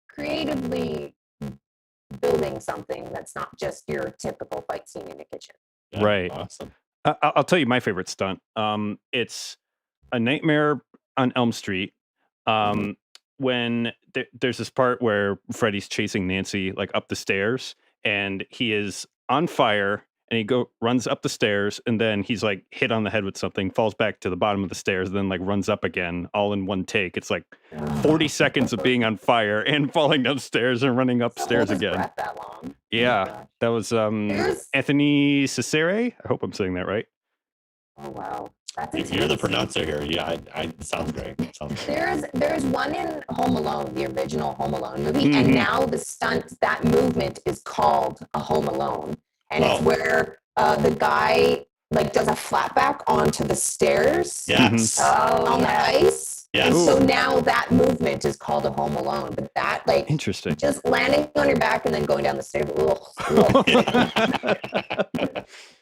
creatively building something that's not just your typical fight scene in the kitchen. Yeah, Right. awesome. I'll tell you my favorite stunt. It's A Nightmare on Elm Street. When there's this part where Freddy's chasing Nancy like up the stairs, and he is on fire, and he runs up the stairs, and then he's like hit on the head with something, falls back to the bottom of the stairs, and then like runs up again, all in one take. It's like 40 seconds of being on fire and falling downstairs and running upstairs Hold his again. breath that long. Yeah, gosh. that was There's- Anthony Cesare. I hope I'm saying that right. Oh wow, that's If you're the intense. pronouncer here, yeah, it sounds great. Sounds great. There's one in Home Alone, the original Home Alone movie, and now the stunt, that movement is called a Home Alone, and it's where the guy like does a flatback onto the stairs Yes. on the ice. Yes. And so now that movement is called a Home Alone, but that like Interesting. just landing on your back and then going down the stairs.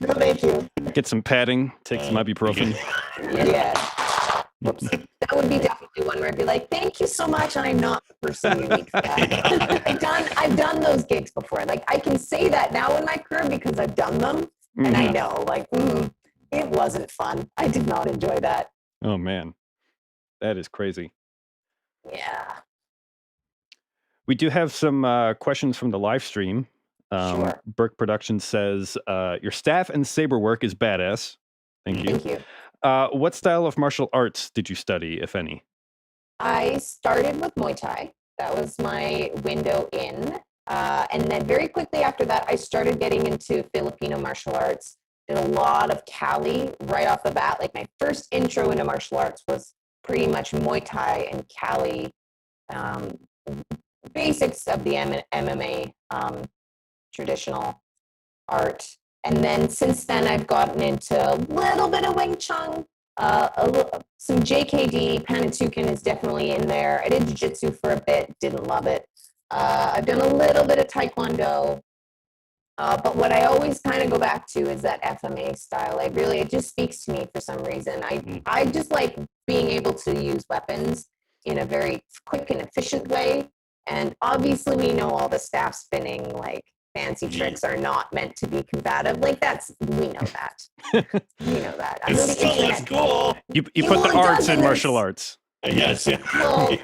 No, thank you. Get some padding, take some ibuprofen. Yeah. Whoops. That would be definitely one where I'd be like, thank you so much. And I'm not the person you need for that. I've done those gigs before. Like I can say that now in my career because I've done them. And I know like, it wasn't fun. I did not enjoy that. Oh man, that is crazy. Yeah. We do have some questions from the live stream. Sure. Burke Productions says, your staff and saber work is badass. Thank you. Thank you. What style of martial arts did you study, if any? I started with Muay Thai. That was my window in. And then very quickly after that, I started getting into Filipino martial arts. Did a lot of Cali right off the bat. Like my first intro into martial arts was pretty much Muay Thai and Cali, basics of the MMA traditional art. And then since then, I've gotten into a little bit of Wing Chun, some JKD. Panatukan is definitely in there. I did jiu-jitsu for a bit, didn't love it. I've done a little bit of Taekwondo. But what I always kind of go back to is that FMA style. It just speaks to me for some reason. I just like being able to use weapons in a very quick and efficient way. And obviously we know all the staff spinning, like fancy tricks are not meant to be combative. Like we know that. We know that. I'm It really still looks cool. You put the it arts does, in and martial it's- arts. Yes. Yeah. Well,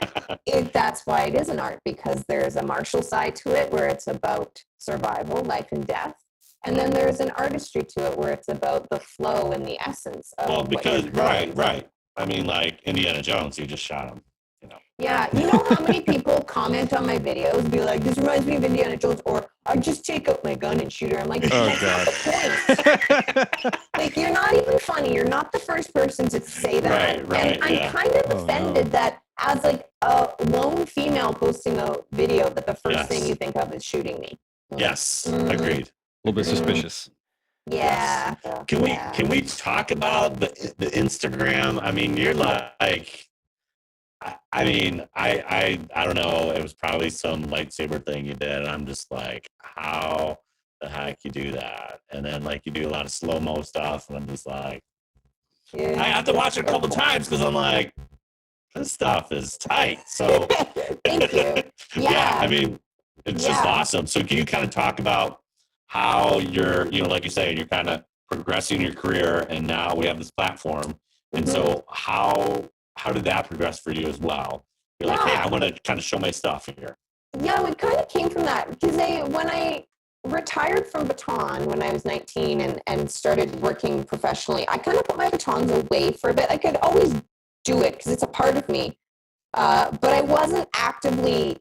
Yeah. that's why it is an art, because there's a martial side to it where it's about survival, life and death. And then there's an artistry to it where it's about the flow and the essence of Well, what because you're doing. right. I mean, like Indiana Jones, you just shot him. Yeah, you know how many people comment on my videos, be like, this reminds me of Indiana Jones, or I just take out my gun and shoot her. I'm like, that's not the point. Like, you're not even funny. You're not the first person to say that. Right, and I'm yeah. kind of offended that as like a lone female posting a video that the first thing you think of is shooting me. Yes, agreed. A little bit suspicious. Yeah. Can we talk about the Instagram? I mean, you're like, I mean, I don't know. It was probably some lightsaber thing you did. And I'm just like, how the heck you do that? And then like you do a lot of slow-mo stuff, and I'm just like, I have to watch it a couple times because I'm like, this stuff is tight. So Thank you. yeah, I Yeah. mean, it's just Yeah. awesome. So can you kind of talk about how you're, like you say, you're kind of progressing your career, and now we have this platform. And Mhm. so how did that progress for you as well? You're like, hey, Yeah. I want to kind of show my stuff here. Yeah, it kind of came from that because when I retired from baton when I was 19 and started working professionally, I kind of put my batons away for a bit. I could always do it because it's a part of me, but I wasn't actively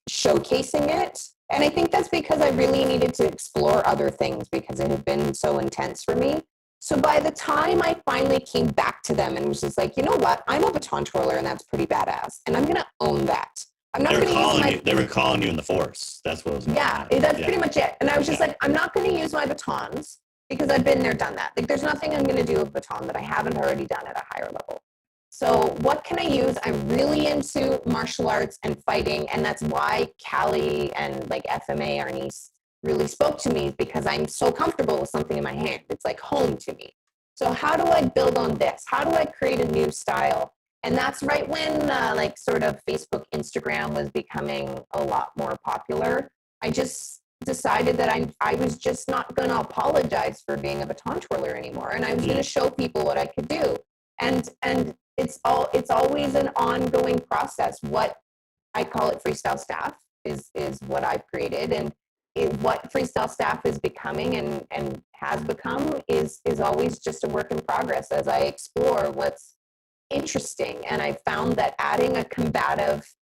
showcasing it. And I think that's because I really needed to explore other things because it had been so intense for me. So by the time I finally came back to them and was just like, you know what, I'm a baton twirler and that's pretty badass. And I'm going to own that. I'm not going to use my... They were calling you in the force. That's what it was going Yeah, on. that's pretty much it. And I was just like, I'm not going to use my batons because I've been there, done that. Like, there's nothing I'm going to do with baton that I haven't already done at a higher level. So what can I use? I'm really into martial arts and fighting. And that's why Callie and like FMA, our niece, really spoke to me because I'm so comfortable with something in my hand. It's like home to me. So how do I build on this? How do I create a new style? And that's right when like sort of Facebook, Instagram was becoming a lot more popular. I just decided that I was just not going to apologize for being a baton twirler anymore. And I was going to show people what I could do. And it's always an ongoing process. What I call it freestyle staff is what I've created. And what freestyle staff is becoming and has become is always just a work in progress as I explore what's interesting. And I found that adding a combative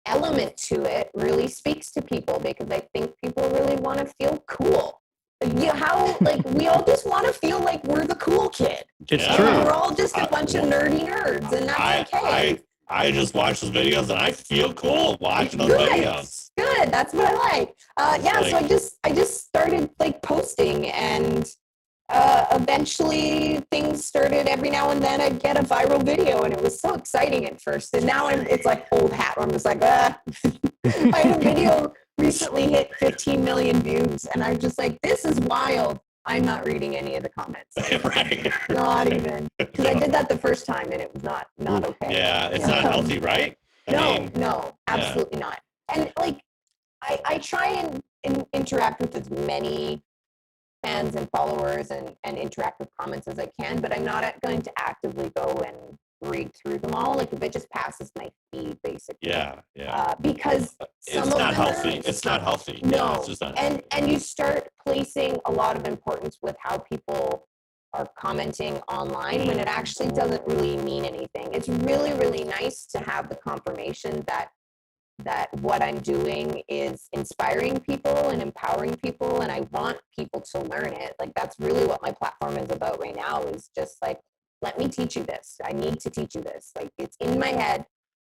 element to it really speaks to people because I think people really want to feel cool. Like we all just want to feel like we're the cool kid. It's Yeah. true. We're all just a bunch of nerdy nerds, and that's okay. I just watch those videos and I feel cool watching those Good. videos. Good. That's what I like. Yeah. So I just started like posting, and eventually things started. Every now and then I'd get a viral video, and it was so exciting at first. And now it's like old hat. Where I'm just like, I had a video recently hit 15 million views, and I'm just like, this is wild. I'm not reading any of the comments. Right. Not even, because I did that the first time and it was not okay. Yeah, it's not healthy, right? No, absolutely not. And like, I try and interact with as many fans and followers and interact with comments as I can, but I'm not going to actively go and read through them all. Like if it just passes my feed, basically. Yeah. Because It's not healthy. It's not healthy. No, Yeah, it's just not healthy. and you start placing a lot of importance with how people are commenting online when it actually doesn't really mean anything. It's really, really nice to have the confirmation that what I'm doing is inspiring people and empowering people, and I want people to learn it. Like that's really what my platform is about right now, is just like, let me teach you this. I need to teach you this. Like it's in my head.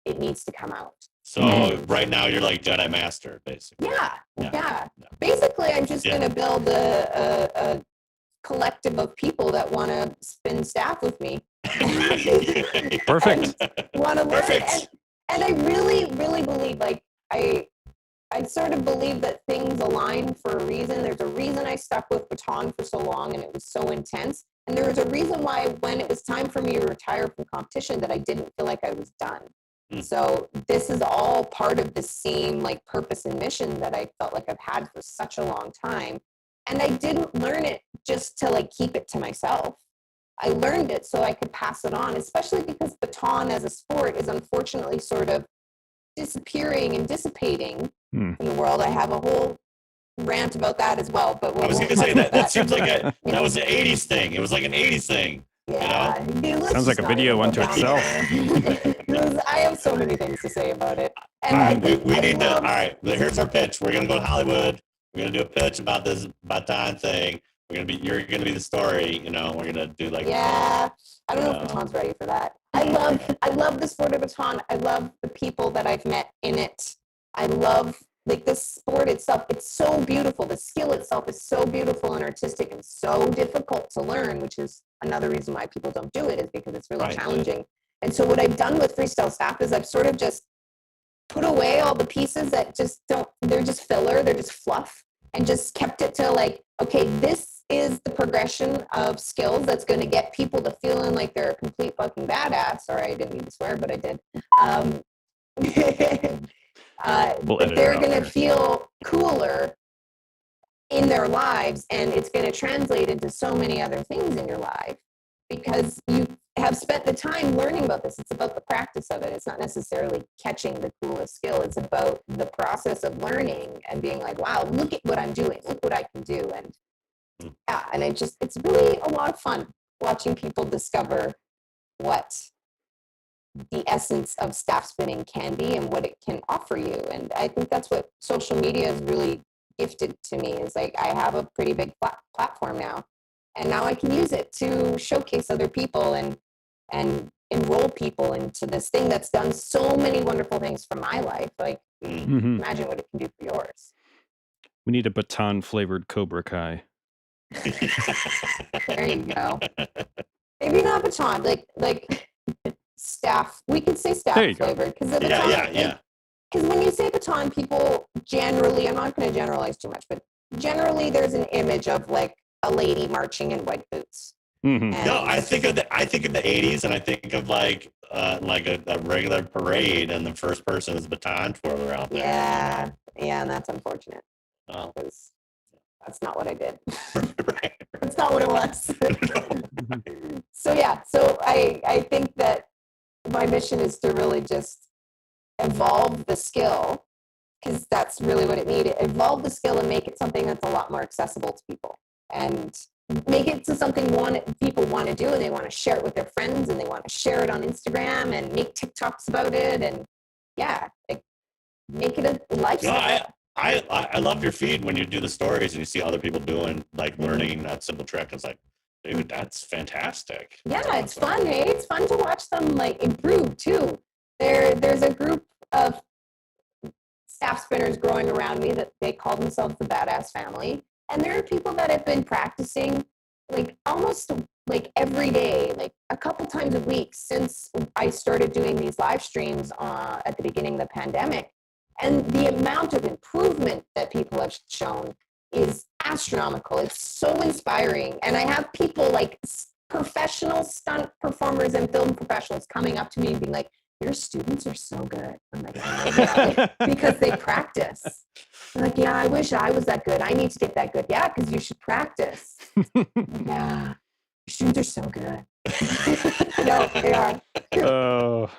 It needs to come out. So right now you're like Jedi Master, basically. Yeah. Basically, I'm just going to build a collective of people that want to spin staff with me. Perfect. Want to learn. Perfect. And I really, really believe, like, I sort of believe that things align for a reason. There's a reason I stuck with baton for so long and it was so intense. And there was a reason why when it was time for me to retire from competition that I didn't feel like I was done. So this is all part of the same like purpose and mission that I felt like I've had for such a long time. And I didn't learn it just to like keep it to myself. I learned it so I could pass it on, especially because baton as a sport is unfortunately sort of disappearing and dissipating in the world. I have a whole rant about that as well. But I was going to say that seems like that was an 80s thing. It was like an 80s thing. Yeah. You know? Sounds like a video unto itself. I have so many things to say about it. And we need to, all right, here's our pitch. We're going to go to Hollywood. We're going to do a pitch about this baton thing. You're going to be the story, we're going to do like. Yeah. I don't know if baton's ready for that. I love the sport of baton. I love the people that I've met in it. I love like the sport itself. It's so beautiful. The skill itself is so beautiful and artistic and so difficult to learn, which is another reason why people don't do it, is because it's really challenging. And so what I've done with freestyle staff is I've sort of just put away all the pieces that just they're just filler, they're just fluff, and just kept it to like, okay, this is the progression of skills that's going to get people to feeling like they're a complete fucking badass. Sorry, I didn't mean to swear, but I did. We'll edit it They're out going to there. feel cooler in their lives, and it's going to translate into so many other things in your life because you have spent the time learning about this. It's about the practice of it. It's not necessarily catching the coolest skill. It's about the process of learning and being like, wow, look at what I'm doing. Look what I can do. And yeah, and it's really a lot of fun watching people discover what the essence of staff spinning can be and what it can offer you. And I think that's what social media has really gifted to me, is like I have a pretty big platform now, and now I can use it to showcase other people and enroll people into this thing that's done so many wonderful things for my life. Like imagine what it can do for yours. We need a baton flavored Cobra Kai. There you go. Maybe not baton, like staff. We could say staff There you go. flavored because the baton. yeah. Because when you say baton, people generally, I'm not going to generalize too much, but generally there's an image of like a lady marching in white boots. Mhm. And No, I think of the 80s, and I think of like a regular parade, and the first person is baton twirler out there. yeah, and that's unfortunate Oh. because that's not what I did. Right. That's not what it was. So yeah, so I think that my mission is to really just evolve the skill, because that's really what it needed. Evolve the skill and make it something that's a lot more accessible to people, and make it to something people want to do, and they want to share it with their friends, and they want to share it on Instagram and make TikToks about it, and yeah, make it a lifestyle. No, I love your feed when you do the stories and you see other people doing like learning that simple trick. It's like, dude, that's fantastic. Yeah, it's fun, eh? It's fun to watch them like improve too. There's a group of staff spinners growing around me that they call themselves the Badass Family. And there are people that have been practicing like almost like every day, like a couple times a week since I started doing these live streams at the beginning of the pandemic. And the amount of improvement that people have shown is astronomical. It's so inspiring. And I have people like professional stunt performers and film professionals coming up to me and being like, your students are so good. I'm like, yeah, because they practice. I'm like, yeah, I wish I was that good. I need to get that good. Yeah, because you should practice. Yeah, your students are so good. No, they are. Oh,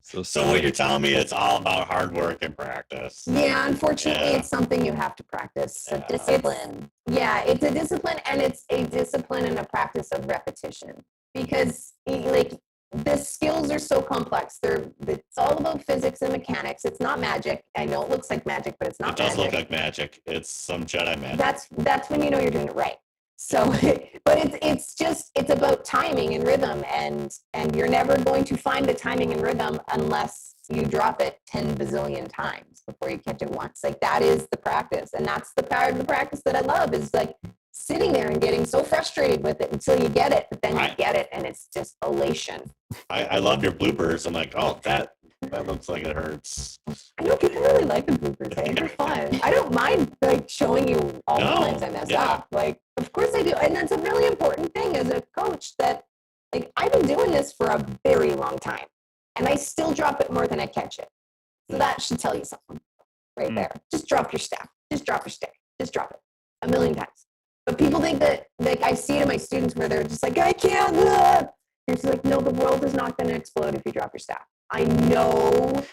So what you're telling me, it's all about hard work and practice. Yeah, unfortunately, Yeah. it's something you have to practice. So discipline. It's a discipline, and it's a discipline and a practice of repetition, because like the skills are so complex. It's all about physics and mechanics. It's not magic. I know it looks like magic, but it's not It does magic. look like magic. It's some Jedi magic. That's when you know you're doing it right. So, but it's about timing and rhythm, and you're never going to find the timing and rhythm unless you drop it 10 bazillion times before you catch it once. Like that is the practice, and that's the part of the practice that I love, is like sitting there and getting so frustrated with it until you get it, but then you get it, and it's just elation. I love your bloopers. I'm like, oh, that looks like it hurts. I know people really like the bloopers. Hey? They're fun. I don't mind like showing you all the times I mess up. Like, of course I do, and that's a really important thing as a coach. That like I've been doing this for a very long time, and I still drop it more than I catch it. So that should tell you something, right there. Just drop your staff. Just drop your stick. Just drop it 1 million times. But people think that, like I see it in my students where they're just like, I can't. You're just like, no, the world is not going to explode if you drop your staff. I know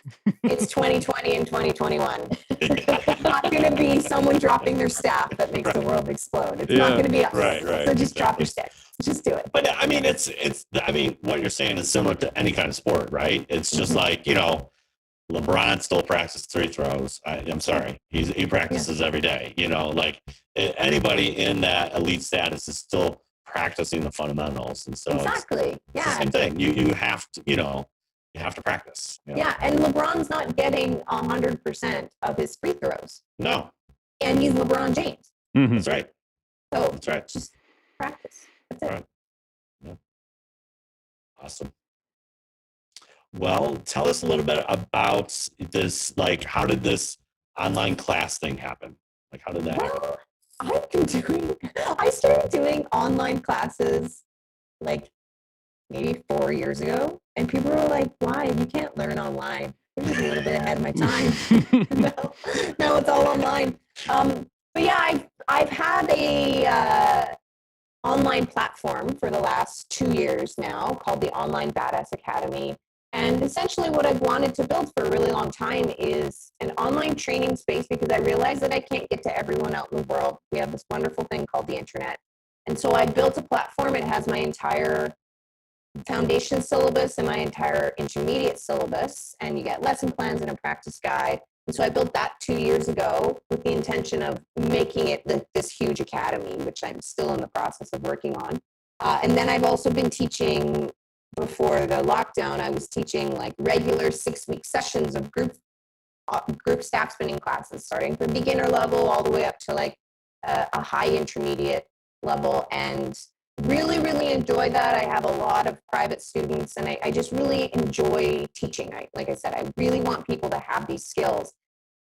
it's 2020 and 2021. It's not going to be someone dropping their staff that makes the world explode. It's not going to be us. Right. So just drop your stick. Just do it. But I mean, I mean, what you're saying is similar to any kind of sport, right? It's just like, you know, LeBron still practices free throws. I'm sorry. He practices every day, you know, like anybody in that elite status is still practicing the fundamentals. And so Exactly. it's the same thing. You have to, you know, you have to practice. You know? Yeah, and LeBron's not getting 100% of his free throws, No, and he's LeBron James. Mhm. that's right. So That's right. just practice. That's it. Right. Yeah. Awesome. Well, tell us a little bit about this. Like, how did this online class thing happen? Like, how did that happen? Well, I started doing online classes like maybe 4 years ago, and people were like, why? You can't learn online. I'm just a little bit ahead of my time. No, it's all online. But yeah, I've had a online platform for the last 2 years now called the Online Badass Academy. And essentially what I've wanted to build for a really long time is an online training space, because I realized that I can't get to everyone out in the world. We have this wonderful thing called the internet. And so I built a platform. It has my entire foundation syllabus and my entire intermediate syllabus, and you get lesson plans and a practice guide. And so I built that 2 years ago with the intention of making it this huge academy, which I'm still in the process of working on. And then I've also been teaching, before the lockdown, I was teaching like regular 6-week sessions of group staff spinning classes, starting from beginner level all the way up to like a high intermediate level. And really, really enjoy that. I have a lot of private students, and I just really enjoy teaching. Like I said, I really want people to have these skills.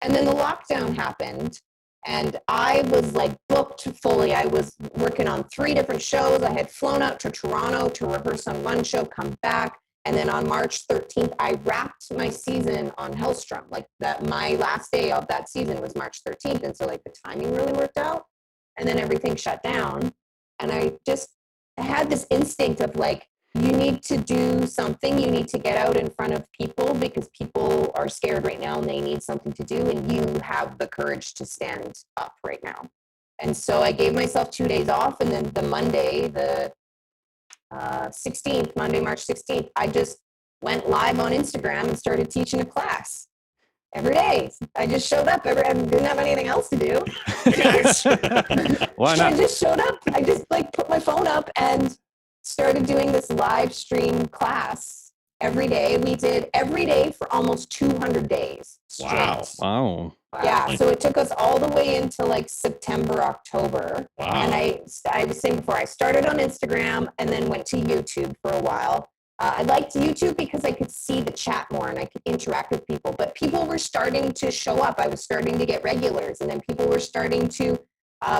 And then the lockdown happened, and I was like booked fully. I was working on 3 different shows. I had flown out to Toronto to rehearse on one show, come back. And then on March 13th, I wrapped my season on Hellstrom. Like that, my last day of that season was March 13th. And so like the timing really worked out, and then everything shut down. And I had this instinct of like, you need to do something. You need to get out in front of people, because people are scared right now and they need something to do. And you have the courage to stand up right now. And so I gave myself 2 days off. And then the Monday, the 16th, Monday, March 16th, I just went live on Instagram and started teaching a class every day. I just showed up. I didn't have anything else to do. Why not? I just showed up. I just like put my phone up and started doing this live stream class every day. We did every day for almost 200 days straight. Wow. Yeah, so it took us all the way into like September, October. Wow. And I was saying before, I started on Instagram and then went to YouTube for a while. I liked YouTube because I could see the chat more and I could interact with people, but people were starting to show up. I was starting to get regulars, and then people were starting to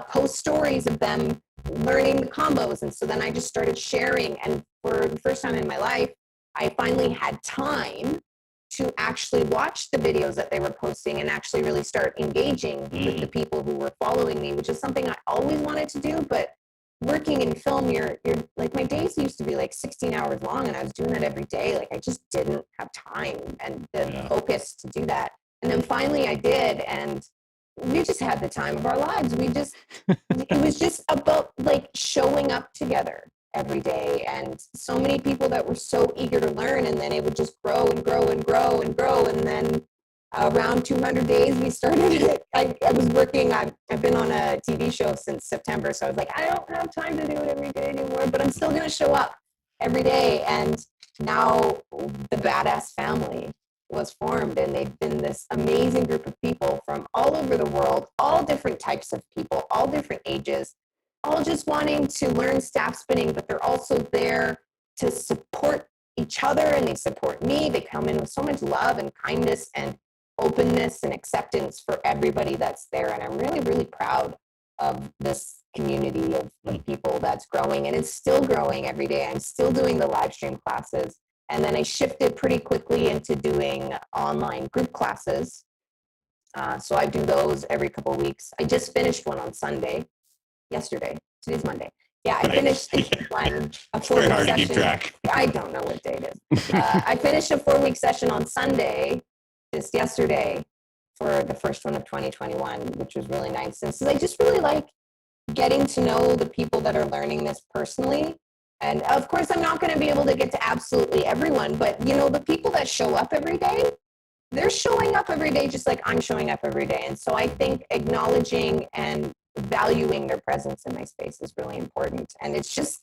post stories of them learning the combos. And so then I just started sharing. And for the first time in my life, I finally had time to actually watch the videos that they were posting and actually really start engaging with the people who were following me, which is something I always wanted to do. But working in film, you're like, my days used to be like 16 hours long, and I was doing that every day. Like I just didn't have time and the focus to do that. And then finally I did, and we just had the time of our lives. It was just about like showing up together every day, and so many people that were so eager to learn, and then it would just grow and grow and grow and grow. And then around 200 days we started. I was working, I've been on a TV show since September, so I was like, I don't have time to do it every day anymore, but I'm still going to show up every day. And now the Badass family was formed, and they've been this amazing group of people from all over the world, all different types of people, all different ages, all just wanting to learn staff spinning, but they're also there to support each other, and they support me. They come in with so much love and kindness and openness and acceptance for everybody that's there. And I'm really, really proud of this community of people that's growing, and it's still growing every day. I'm still doing the live stream classes. And then I shifted pretty quickly into doing online group classes. So I do those every couple of weeks. I just finished one on Sunday, yesterday. Today's Monday. Yeah, I finished one. It's very hard to keep track. I don't know what day it is. I finished a 4-week session on Sunday, just yesterday, for the first one of 2021, which was really nice. And so I just really like getting to know the people that are learning this personally. And of course, I'm not going to be able to get to absolutely everyone, but you know, the people that show up every day, they're showing up every day just like I'm showing up every day. And so I think acknowledging and valuing their presence in my space is really important. And it's just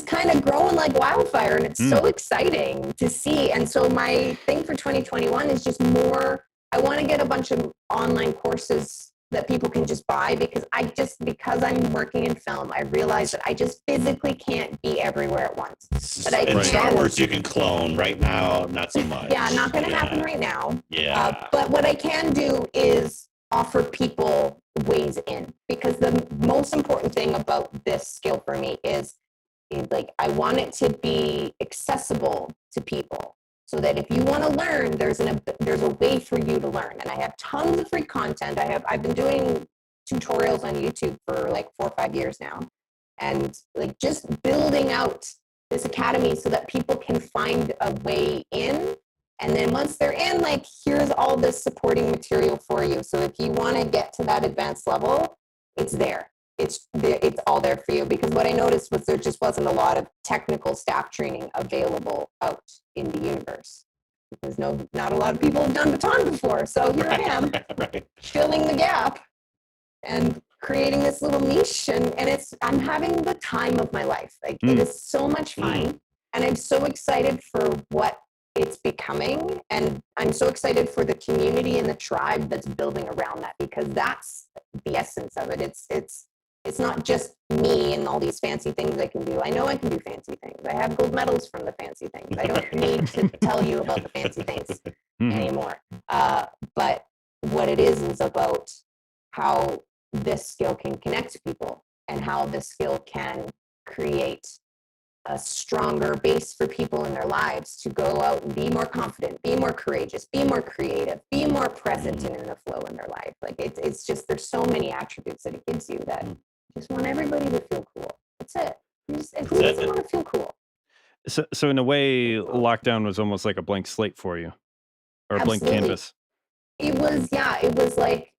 kind of growing like wildfire, and it's so exciting to see. And so my thing for 2021 is just more, I want to get a bunch of online courses that people can just buy, because I'm working in film, I realize that I just physically can't be everywhere at once. But in Star Wars, you can clone. Right now, not so much. Yeah, not going to happen right now. Yeah. But what I can do is offer people ways in, because the most important thing about this skill for me is like, I want it to be accessible to people, so that if you want to learn, there's a way for you to learn. And I have tons of free content. I've been doing tutorials on YouTube for like 4 or 5 years now, and like just building out this academy so that people can find a way in. And then once they're in, like, here's all this supporting material for you. So if you want to get to that advanced level, it's there. It's all there for you. Because what I noticed was there just wasn't a lot of technical staff training available out in the universe. Because not a lot of people have done baton before. So here I am, filling the gap and creating this little niche. And I'm having the time of my life. Like, it is so much fun. And I'm so excited for what it's becoming, and I'm so excited for the community and the tribe that's building around that, because that's the essence of it. It's not just me and all these fancy things I can do. I know I can do fancy things. I have gold medals from the fancy things. I don't need to tell you about the fancy things anymore. But what it is about how this skill can connect people, and how this skill can create a stronger base for people in their lives to go out and be more confident, be more courageous, be more creative, be more present and in the flow in their life. Like, it's just, there's so many attributes that it gives you that just want everybody to feel cool. That's it. Who doesn't want to feel cool? So in a way, lockdown was almost like a blank slate for you, or a blank Absolutely. canvas. It was like,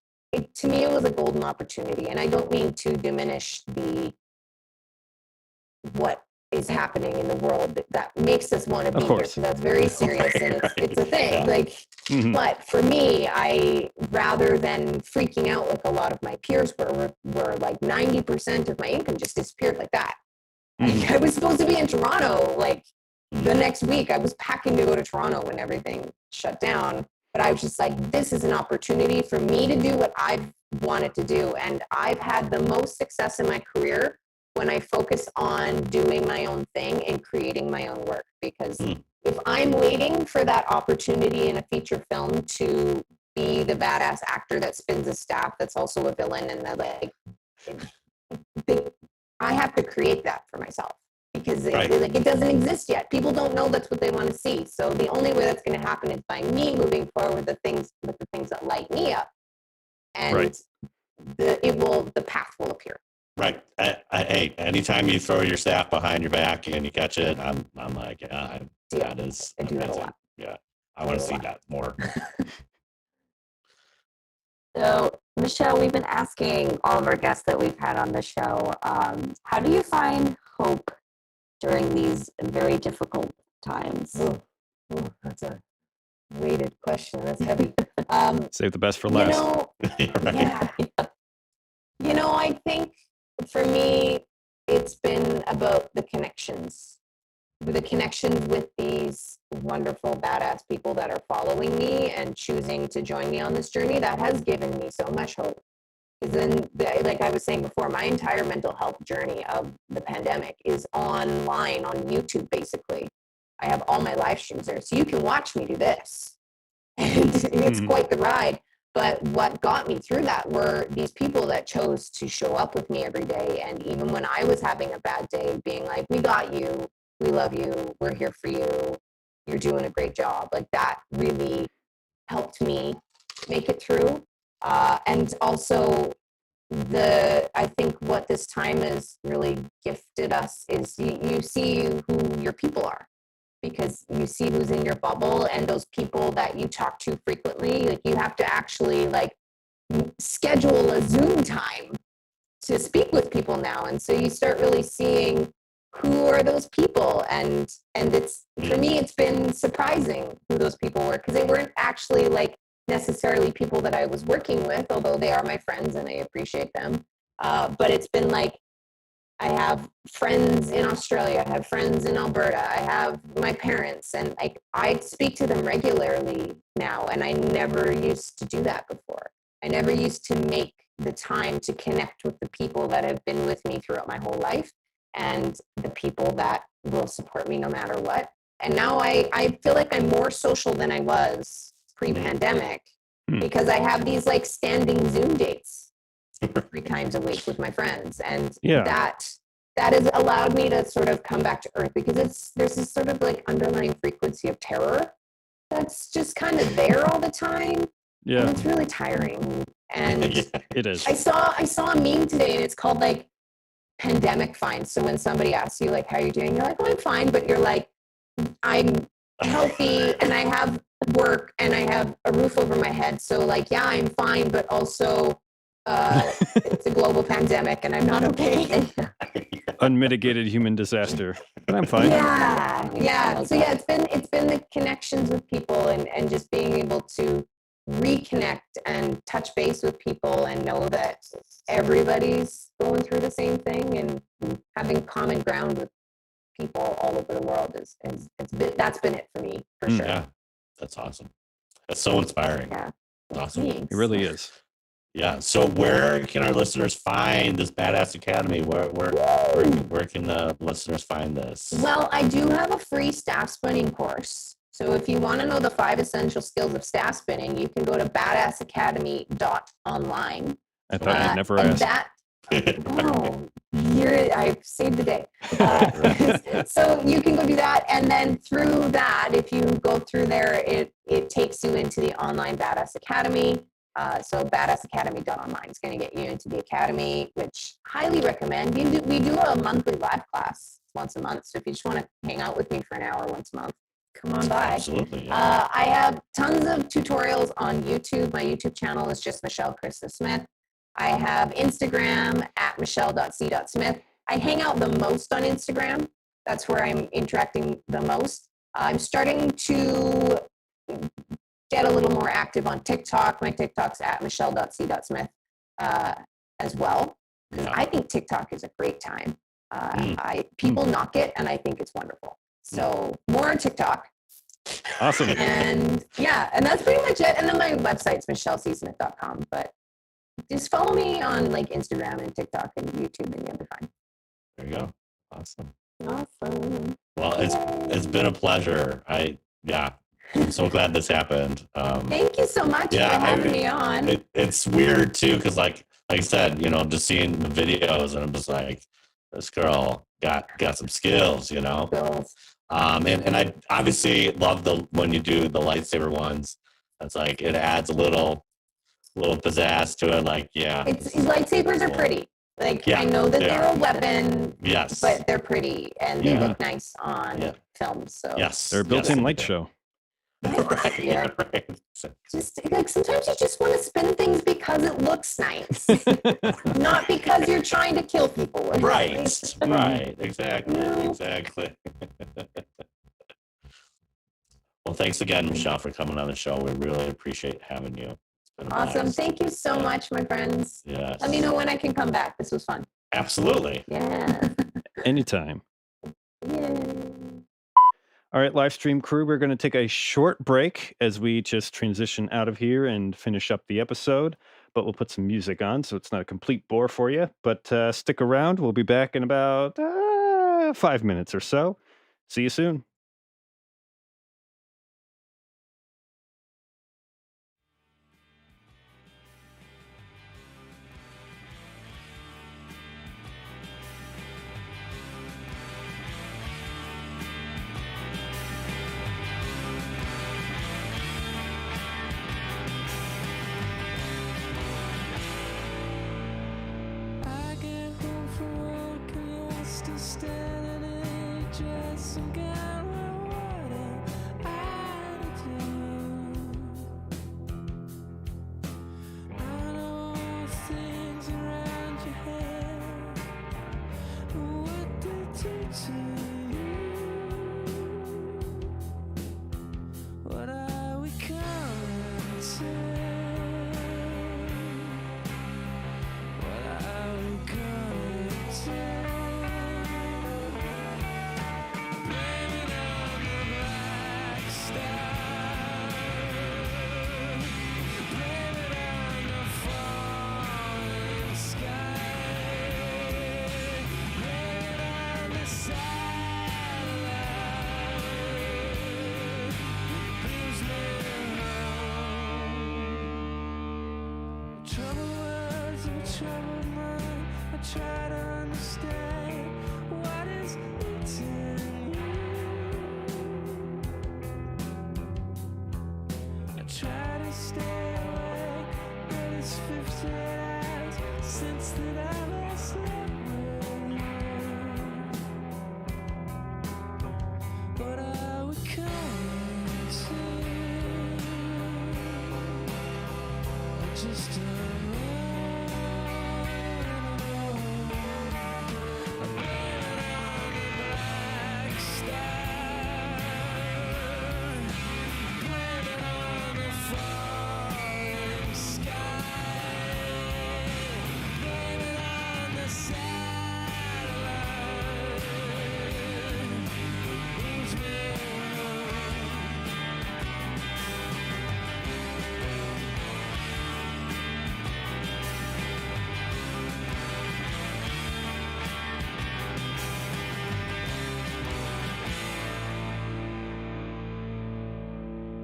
to me, it was a golden opportunity. And I don't mean to diminish what is happening in the world that makes us want to be here. So that's very serious, and it's a thing. Like, but for me, rather than freaking out like a lot of my peers were like 90% of my income just disappeared like that. I was supposed to be in Toronto like the next week. I was packing to go to Toronto when everything shut down. But I was just like, this is an opportunity for me to do what I've wanted to do. And I've had the most success in my career when I focus on doing my own thing and creating my own work. Because if I'm waiting for that opportunity in a feature film to be the badass actor that spins a staff that's also a villain, and I have to create that for myself, because it doesn't exist yet. People don't know that's what they want to see. So the only way that's going to happen is by me moving forward with the things that light me up, and the path will appear. Right. Hey, anytime you throw your staff behind your back and you catch it, I'm like, yeah, that is I do that a amazing. lot. Yeah, I want to see that more. So, Michelle, we've been asking all of our guests that we've had on the show, how do you find hope during these very difficult times? Oh, that's a weighted question. That's heavy. Save the best for last. I think for me, it's been about the connections with these wonderful, badass people that are following me and choosing to join me on this journey. That has given me so much hope. Because then, like I was saying before, my entire mental health journey of the pandemic is online on YouTube, basically. I have all my live streams there. So you can watch me do this. And it's quite the ride. But what got me through that were these people that chose to show up with me every day. And even when I was having a bad day, being like, we got you, we love you, we're here for you, you're doing a great job. Like, that really helped me make it through. And also, I think what this time has really gifted us is you see who your people are, because you see who's in your bubble, and those people that you talk to frequently, like, you have to actually schedule a Zoom time to speak with people now. And so you start really seeing who are those people. And it's, for me, it's been surprising who those people were, because they weren't actually necessarily people that I was working with, although they are my friends and I appreciate them. But it's been I have friends in Australia, I have friends in Alberta, I have my parents, and I speak to them regularly now, and I never used to do that before. I never used to make the time to connect with the people that have been with me throughout my whole life, and the people that will support me no matter what. And now I feel like I'm more social than I was pre-pandemic, because I have these standing Zoom dates. 3 times a week with my friends. And Yeah. that has allowed me to sort of come back to earth, because there's this sort of like underlying frequency of terror that's just kind of there all the time. And Yeah, it's really tiring. And it is. I saw a meme today, and it's called like pandemic fine. So when somebody asks you like, how are you doing? You're like, oh, I'm fine. But you're like, I'm healthy and I have work and I have a roof over my head. So like, yeah, I'm fine. But also it's a global pandemic and I'm not okay. Unmitigated human disaster. But I'm fine. Yeah. So yeah, it's been the connections with people and just being able to reconnect and touch base with people and know that everybody's going through the same thing, and having common ground with people all over the world that's been it for me for sure. Yeah, that's awesome. That's so inspiring. Yeah. Awesome. It really is. Yeah. So where can our listeners find this Badass Academy? Where can the listeners find this? Well, I do have a free staff spinning course. So if you want to know the 5 essential skills of staff spinning, you can go to badassacademy.online. I thought you'd never and ask. I saved the day. So you can go do that, and then through that, if you go through there, it takes you into the online Badass Academy. So badassacademy.online is going to get you into the academy, which highly recommend. We do a monthly live class once a month. So if you just want to hang out with me for an hour once a month, come on by. Absolutely. Yeah. I have tons of tutorials on YouTube. My YouTube channel is just Michelle Krista Smith. I have Instagram at michelle.c.smith. I hang out the most on Instagram. That's where I'm interacting the most. I'm starting to get a little more active on TikTok. My TikTok's at michelle.c.smith as well. Yeah. I think TikTok is a great time. People knock it, and I think it's wonderful. So more on TikTok. Awesome. And yeah, and that's pretty much it. And then my website's michellecsmith.com. But just follow me on like Instagram and TikTok and YouTube, and you'll be fine. There you go. Awesome. Awesome. Well, it's been a pleasure. I'm so glad this happened. Thank you so much for having me on. It's weird too, because like I said, just seeing the videos, and I'm just like, this girl got some skills, And I obviously love when you do the lightsaber ones. It's like it adds a little pizzazz to it. Like, yeah, lightsabers are pretty. Like, I know that they're a weapon, yes, but they're pretty and they look nice on film. So yes, They're a built-in light show. Right, yeah. right. Just like sometimes you just want to spin things because it looks nice, not because you're trying to kill people. Right, exactly. Well, thanks again, Michelle, for coming on the show. We really appreciate having you. It's been Awesome. blast. Thank you so much, my friends. Yes. Let me know when I can come back. This was fun. Absolutely. Yeah. Anytime. Yay. All right, live stream crew, we're going to take a short break as we just transition out of here and finish up the episode. But we'll put some music on so it's not a complete bore for you. But stick around. We'll be back in about 5 minutes or so. See you soon. I get home from work and you're still standing in your dress and got what I do. I know all things around your head. What did you do? What are we coming to? What are we gonna do? Blaming troubled mind. I try to understand what is eating you. I try to stay awake, but it's 50 hours since that I last slept with you. But I would come to just a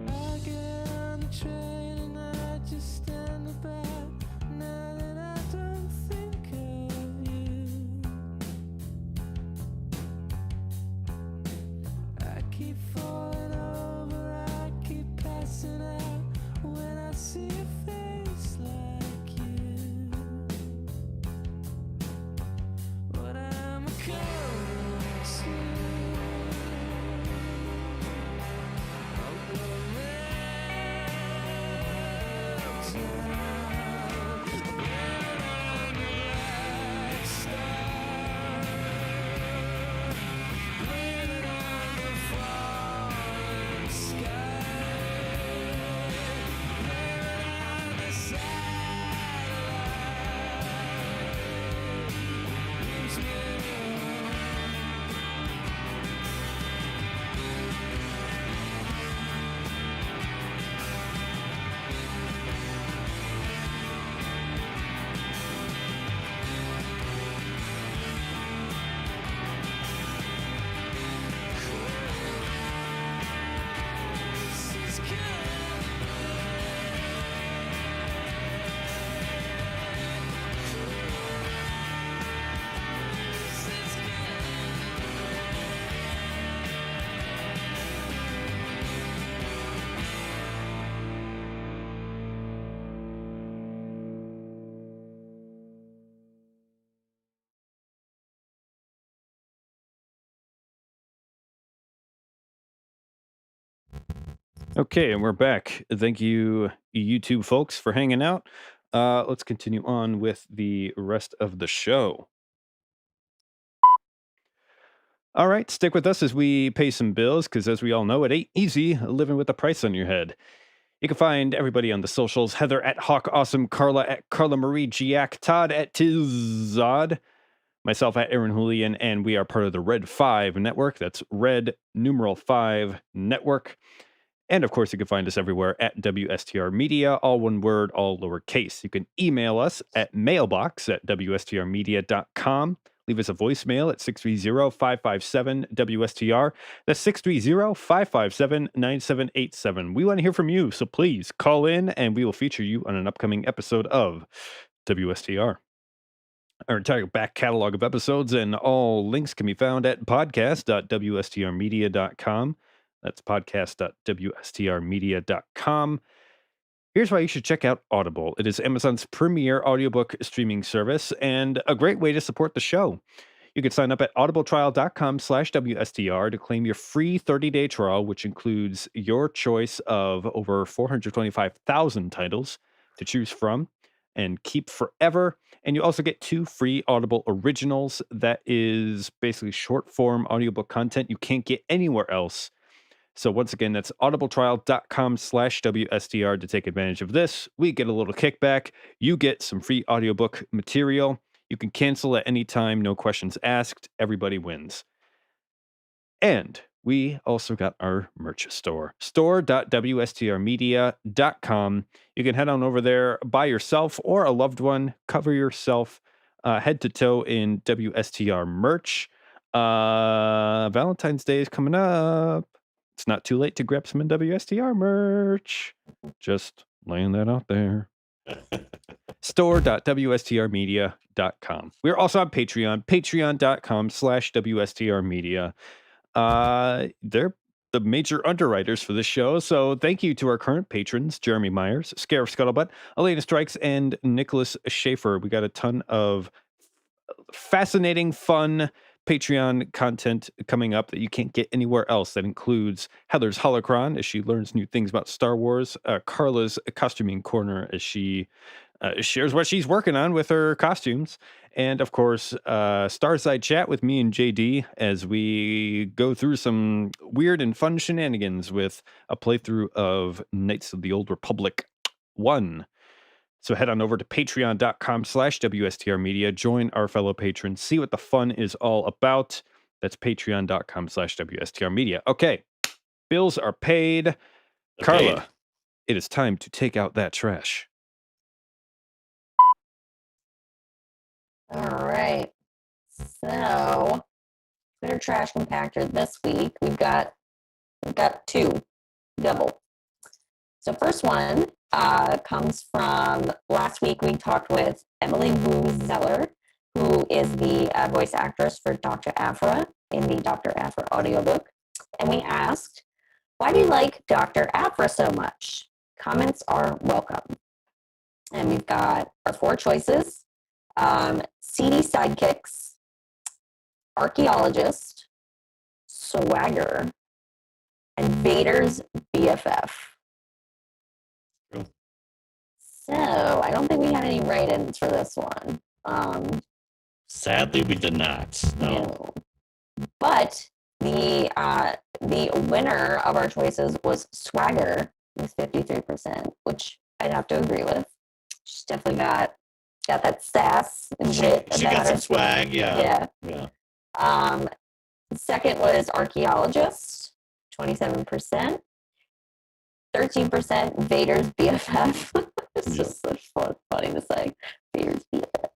I get on the train and I just stand about. Now that I don't think of you, I keep falling over, I keep passing out when I see a face like you. But I'm coming to. Okay, and we're back. Thank you, YouTube folks, for hanging out. Let's continue on with the rest of the show. All right, stick with us as we pay some bills, because as we all know, it ain't easy living with a price on your head. You can find everybody on the socials: Heather at Hawk Awesome, Carla at Carla Marie Giac, Todd at Tizod, myself at Aaron Julian, and we are part of the Red 5 network. That's Red numeral 5 network. And of course, you can find us everywhere at WSTR Media, all one word, all lowercase. You can email us at mailbox@wstrmedia.com. Leave us a voicemail at 630-557-WSTR. That's 630-557-9787. We want to hear from you, so please call in and we will feature you on an upcoming episode of WSTR. Our entire back catalog of episodes and all links can be found at podcast.wstrmedia.com. That's podcast.wstrmedia.com. Here's why you should check out Audible. It is Amazon's premier audiobook streaming service and a great way to support the show. You can sign up at audibletrial.com/WSTR to claim your free 30-day trial, which includes your choice of over 425,000 titles to choose from and keep forever. And you also get 2 free Audible originals. That is basically short form audiobook content you can't get anywhere else. So once again, that's audibletrial.com/WSTR to take advantage of this. We get a little kickback. You get some free audiobook material. You can cancel at any time, no questions asked. Everybody wins. And we also got our merch store.wstrmedia.com. You can head on over there by yourself or a loved one. Cover yourself head to toe in WSTR merch. Valentine's Day is coming up. It's not too late to grab some WSTR merch. Just laying that out there. store.wstrmedia.com. We're also on Patreon, patreon.com/WSTRmedia. They're the major underwriters for this show. So thank you to our current patrons, Jeremy Myers, Scarif Scuttlebutt, Elena Strikes, and Nicholas Schaefer. We got a ton of fascinating, fun Patreon content coming up that you can't get anywhere else. That includes Heather's Holocron as she learns new things about Star Wars, Carla's Costuming Corner as she shares what she's working on with her costumes, and of course, Starside Chat with me and JD as we go through some weird and fun shenanigans with a playthrough of Knights of the Old Republic 1. So head on over to patreon.com/WSTR Media, join our fellow patrons, see what the fun is all about. That's patreon.com/WSTR Media. Okay, bills are paid. Carla, it is time to take out that trash. All right. So, Twitter trash compactor this week. We've got two, double. So first one comes from last week. We talked with Emily Wu Zeller, who is the voice actress for Dr. Aphra in the Dr. Aphra audiobook. And we asked, why do you like Dr. Aphra so much? Comments are welcome. And we've got our 4 choices. CD sidekicks, archaeologist, swagger, and Vader's BFF. Cool. So I don't think we had any write-ins for this one. Sadly, we did not. No. But the winner of our choices was swagger with 53%, which I'd have to agree with. She's definitely got that sass and wit. She got some swag, yeah. Second was archaeologist, 27%. 13% Vader's BFF. It's just such funny to say. Vader's BFF.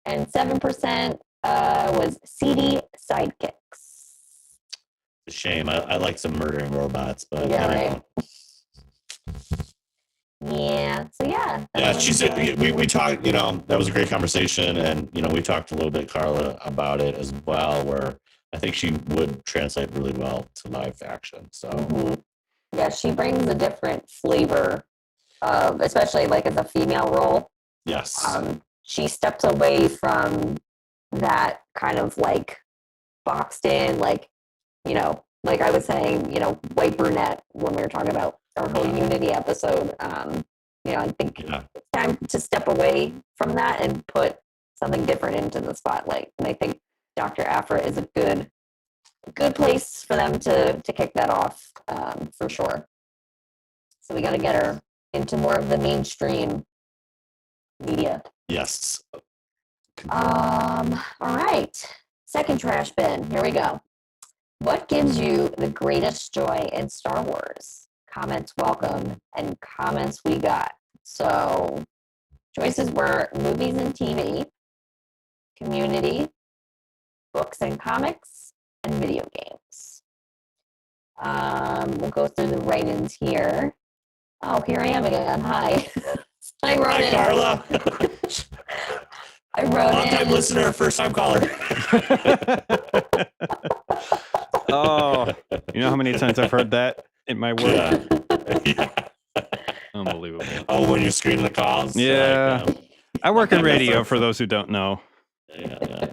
And 7% was CD sidekicks. It's a shame. I like some murdering robots, but Yeah, right. Yeah. So yeah. Yeah, she said we talked. That was a great conversation, and we talked a little bit, Carla, about it as well. Where I think she would translate really well to live action. So yeah, she brings a different flavor of, especially like as a female role. Yes. She steps away from that kind of like boxed in, like like I was saying, white brunette when we were talking about our whole Unity episode. I think it's time to step away from that and put something different into the spotlight. And I think Dr. Aphra is a good place for them to kick that off, for sure. So we got to get her into more of the mainstream media. Yes. All right. Second trash bin. Here we go. What gives you the greatest joy in Star Wars? Comments welcome, and comments we got. So choices were movies and TV, community, books and comics, and video games. We'll go through the write-ins here. Oh, here I am again. Hi. Hi, Carla. I wrote Long-time listener, first-time caller. Oh, you know how many times I've heard that in my work? Yeah. Unbelievable. Oh, when you're screening the calls? Yeah. Like, I work in radio, for those who don't know. Yeah.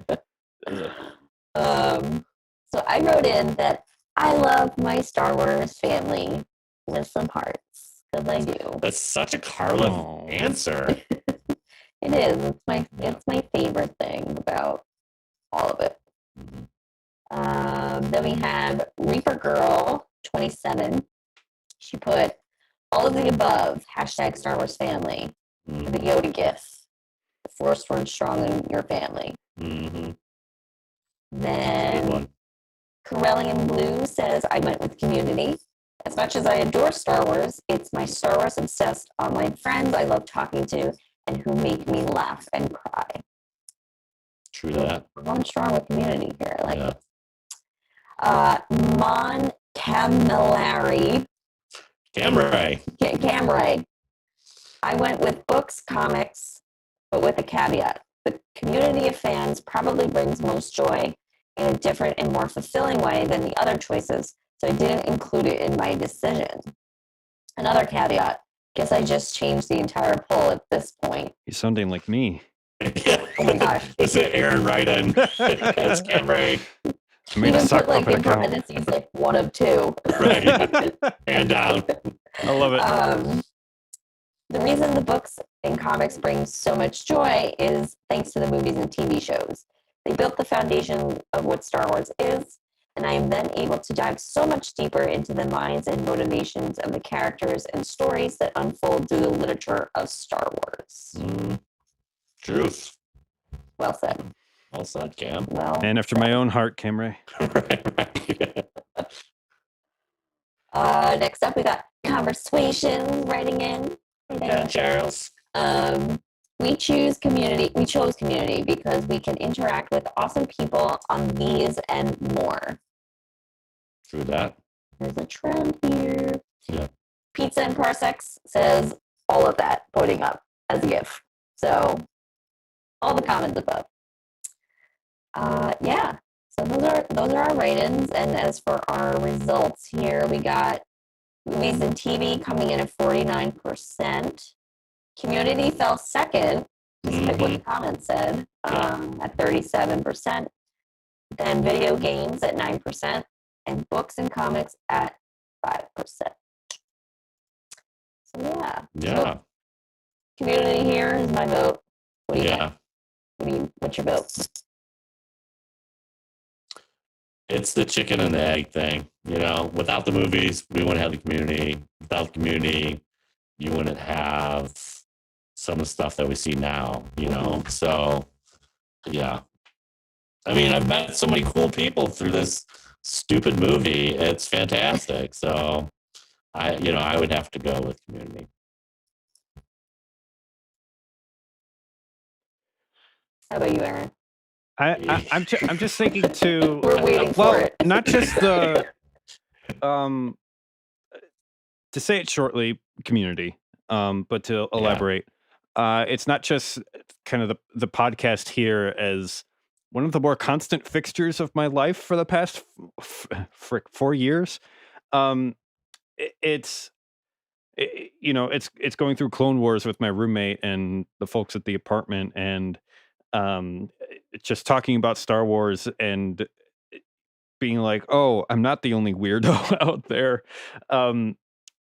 So I wrote in that I love my Star Wars family with some hearts, because I do. That's such a Carla answer. It is. It's my favorite thing about all of it. Then we have Reaper Girl 27. She put all of the above, hashtag Star Wars family, the Yoda gif. The Force runs strong in your family. Mm-hmm. Then Corellian Blue says, I went with community. As much as I adore Star Wars, it's my Star Wars obsessed online friends I love talking to and who make me laugh and cry. True that. We're going strong with community here. I like Yeah. it. Mon Camilleri. Camray. Camray. I went with books, comics, but with a caveat. The community of fans probably brings most joy in a different and more fulfilling way than the other choices, so I didn't include it in my decision. Another caveat. Guess I just changed the entire poll at this point. You're sounding like me. Oh my gosh. Is it Aaron right in? It's Camry. I made a Even sock put like puppet in account. parentheses like 1 of 2. Right. And down. I love it. The reason the books and comics bring so much joy is thanks to the movies and TV shows. They built the foundation of what Star Wars is, and I am then able to dive so much deeper into the minds and motivations of the characters and stories that unfold through the literature of Star Wars. Truth. Well said. Well said, Cam. Well, And after my own heart, Camry. Right. next up, we got Conversation writing in. Yeah, Charles. We chose community because we can interact with awesome people on these and more. True that. There's a trend here. Yeah. Pizza and Parsecs says all of that, pointing up as a GIF. So all the comments above. Yeah. So those are our write-ins. And as for our results here, we got movies and TV coming in at 49%. Community fell second, just like what the comments said, at 37%. Then video games at 9%, and books and comics at 5%. So yeah. Yeah. Community here is my vote. What do you Yeah. think? What's your vote? It's the chicken and the egg thing. You know, without the movies, we wouldn't have the community. Without the community, you wouldn't have some of the stuff that we see now, you know? So, yeah. I mean, I've met so many cool people through this stupid movie. It's fantastic. So, I would have to go with community. How about you, Aaron? I'm just thinking to We're waiting for it. not just the to say it shortly, community, but to elaborate, it's not just kind of the podcast here as one of the more constant fixtures of my life for the past 4 years. It's going through Clone Wars with my roommate and the folks at the apartment, and just talking about Star Wars and being like, oh, I'm not the only weirdo out there.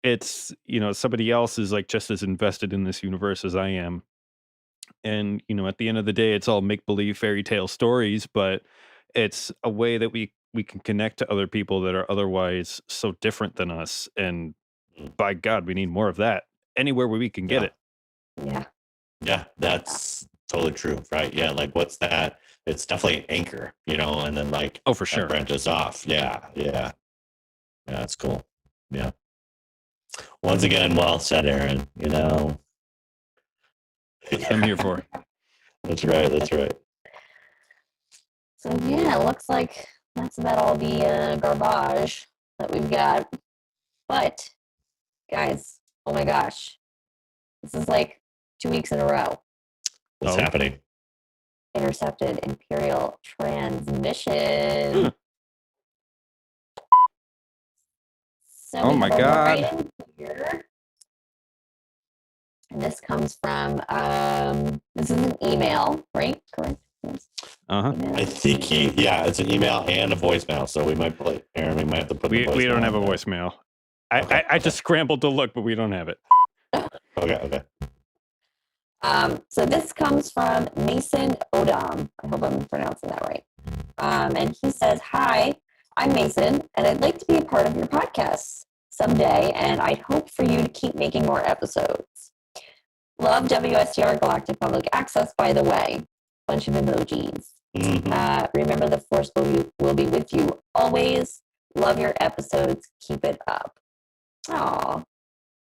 It's, somebody else is like just as invested in this universe as I am. And, at the end of the day, it's all make believe fairy tale stories, but it's a way that we can connect to other people that are otherwise so different than us. And by God, we need more of that anywhere where we can get it. Yeah. Yeah, that's totally true, right? Yeah, like what's that? It's definitely an anchor, and then like Oh, for sure. branches off. Yeah. That's cool. Yeah. Once again, well said, Aaron. I'm here for it. That's right. So yeah, it looks like that's about all the garbage that we've got. But guys, oh my gosh, this is like 2 weeks in a row. What's happening? Intercepted Imperial transmission. So Oh we my have a God. write-in here. And this comes from this is an email, right? Correct. Yes. Uh-huh. Email. I think it's an email and a voicemail. So we might play, Aaron, we might have to put the We don't voicemail have a in there. voicemail. Okay, I just scrambled to look, but we don't have it. Okay. So this comes from Mason Odom. I hope I'm pronouncing that right. And he says, "Hi, I'm Mason, and I'd like to be a part of your podcast someday, and I'd hope for you to keep making more episodes. Love WSTR Galactic Public Access, by the way." Bunch of emojis. Mhm. Remember, the force will be with you always. Love your episodes. Keep it up. Aw,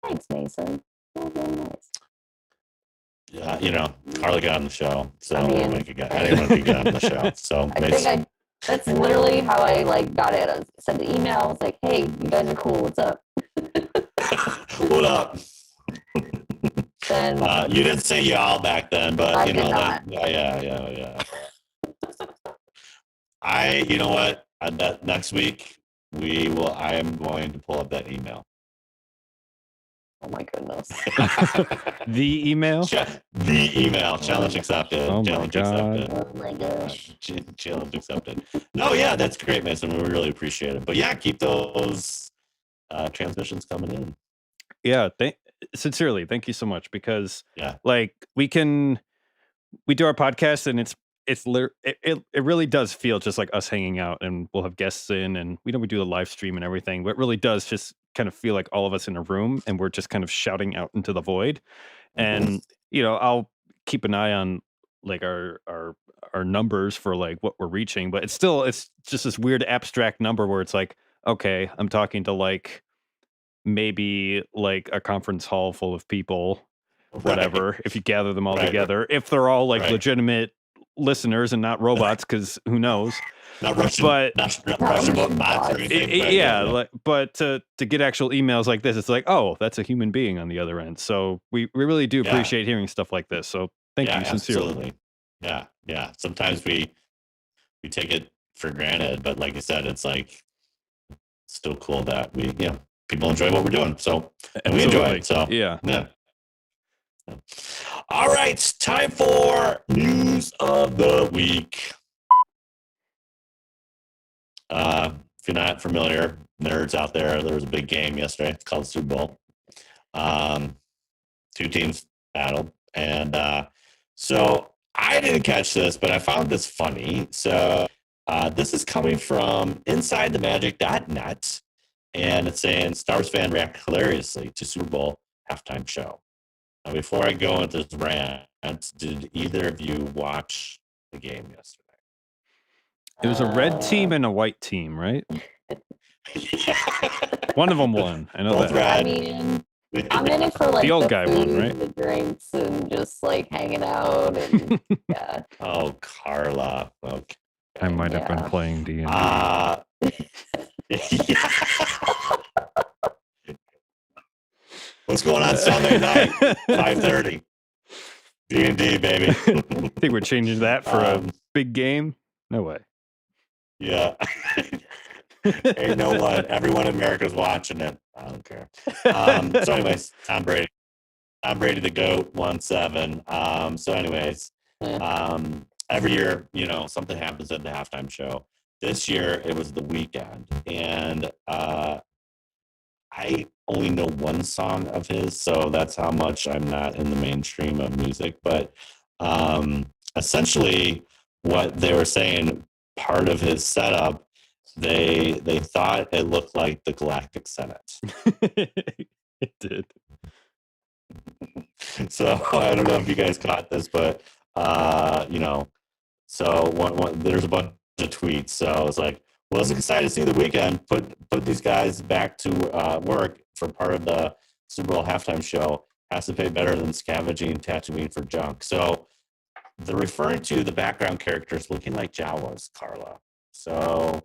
thanks, Mason. Very, very nice. Yeah, Carly got on the show, so I mean- I didn't want to get on the show. So I think that's literally how I got it. I sent an email. I was like, "Hey, you guys are cool. What's up?" what up? then You didn't say y'all back then, but I you know did that. Yeah. You know what? That next week I am going to pull up that email. oh my goodness. The email. The email challenge accepted. Oh my Challenge God. accepted. Oh my gosh. Challenge accepted. No, yeah, that's great, Mason. We really appreciate it. But yeah, keep those transmissions coming in. Yeah, sincerely, thank you so much, because Yeah. like we do our podcast and it really does feel just like us hanging out, and we'll have guests in, and we do the live stream and everything, but it really does just kind of feel like all of us in a room and we're just kind of shouting out into the void. And I'll keep an eye on like our numbers for like what we're reaching, but it's just this weird abstract number where it's like, okay, I'm talking to like maybe like a conference hall full of people, whatever, if you gather them all Right. together, if they're all like Right. legitimate listeners and not robots, because who knows. Not Russian, But not Russian bots or anything. Right? yeah, but to get actual emails like this, it's like, oh, that's a human being on the other end. So we really do Yeah. appreciate hearing stuff like this. So thank you sincerely. Absolutely. Yeah. Sometimes we take it for granted, but like you said, it's like still cool that people enjoy what we're doing. So and we enjoy it. So yeah. All right, time for news of the week. If you're not familiar, nerds out there was a big game yesterday. It's called Super Bowl. Two teams battled, and so I didn't catch this, but I found this funny. So this is coming from InsideTheMagic.net, and it's saying Stars fan react hilariously to Super Bowl halftime show. Now, before I go into this rant, did either of you watch the game yesterday? It was a red team and a white team, right? One of them won. I know Both that. I mean, I'm in it for like The old the guy food, won, right? the drinks, and just like hanging out. And yeah. Oh, Carla. Okay. I might have been Yeah. playing D&D. What's going on Sunday night? 5:30. D&D, baby. I think we're changing that for a big game. No way. Yeah. Hey, no one. Everyone in America's watching it. I don't care. So anyways, Tom Brady. Tom Brady, the GOAT, 1-7. So anyways, every year, something happens at the halftime show. This year, it was The Weeknd. And I only know one song of his, so that's how much I'm not in the mainstream of music. But essentially, what they were saying, part of his setup, they thought it looked like the Galactic Senate. It did. So I don't know if you guys caught this, but so there's a bunch of tweets. So it's like, well, I was excited to see The Weeknd put these guys back to work for part of the Super Bowl halftime show. Has to pay better than scavenging Tatooine for junk. So they're referring to the background characters looking like Jawas, Carla. So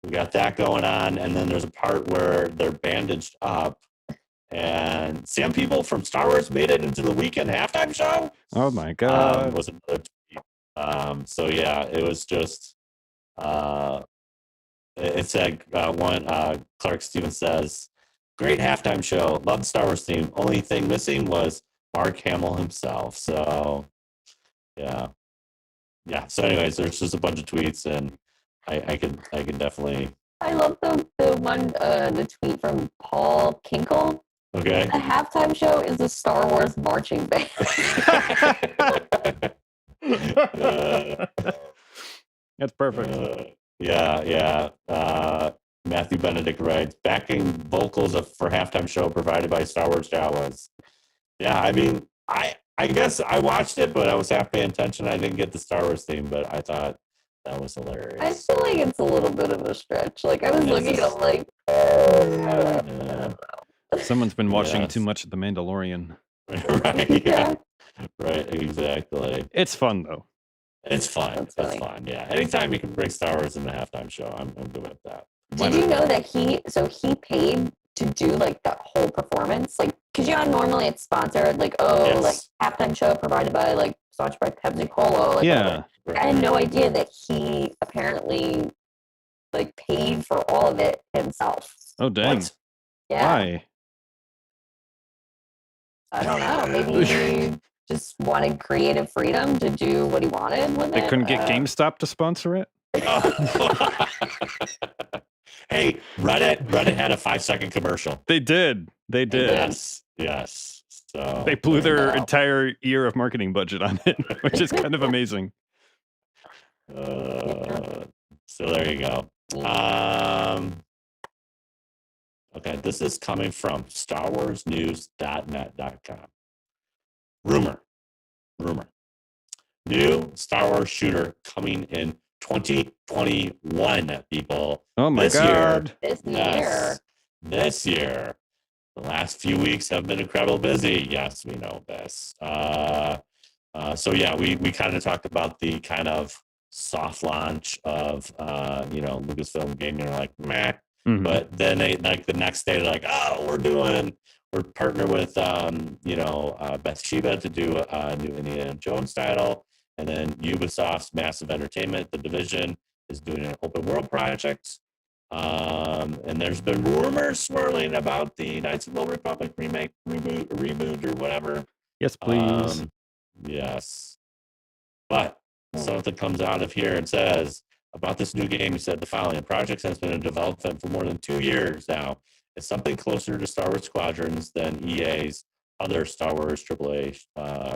we got that going on, and then there's a part where they're bandaged up, and some people from Star Wars made it into The Weeknd halftime show. Oh my God. Was another tweet. So yeah, it was just it said Clark Stevens says, great halftime show, love the Star Wars theme, only thing missing was Mark Hamill himself. So yeah. So anyways, there's just a bunch of tweets, and I could definitely. I love the one the tweet from Paul Kinkle. Okay. The halftime show is a Star Wars marching band. That's perfect. Yeah. Matthew Benedict writes, backing vocals for halftime show provided by Star Wars Jawas. Yeah, I mean, I guess I watched it, but I was half paying attention. I didn't get the Star Wars theme, but I thought that was hilarious. I feel like it's a little bit of a stretch. Like I was looking at like. Someone's been watching too much of The Mandalorian. Right. Yeah. Right. Exactly. It's fun though. It's fun. It's fun. Yeah. Anytime you can bring Star Wars in the halftime show, I'm good with that. Did you know that he paid to do like that whole performance? Like because normally it's sponsored, like like halftime show provided by like sponsored by Pepsi Cola. Like, Yeah. I had no idea that he apparently like paid for all of it himself. Oh, dang. What? Yeah. Why? I don't know. Maybe he just wanted creative freedom to do what he wanted with They it. couldn't get GameStop to sponsor it? Hey, Reddit had a 5-second commercial. They did. Yes. So They blew their entire year of marketing budget on it, which is kind of amazing. So there you go. Okay, this is coming from StarWarsNews.net.com. Rumor. New Star Wars shooter coming in 2021, people. Oh my God. This year. The last few weeks have been incredibly busy. Yes, we know this. So yeah, we kind of talked about the kind of soft launch of Lucasfilm Gaming. Are like, meh. Mhm. But then they like the next day they're like, oh, we're partnering with Bathsheba to do a new Indiana Jones title, and then Ubisoft's Massive Entertainment, The Division, is doing an open world project. And there's been rumors swirling about the Knights of the Old Republic reboot or whatever. Yes, please. Yes. But something comes out of here and says about this new game, he said the following: the project has been in development for more than 2 years now. It's something closer to Star Wars Squadrons than EA's other Star Wars AAA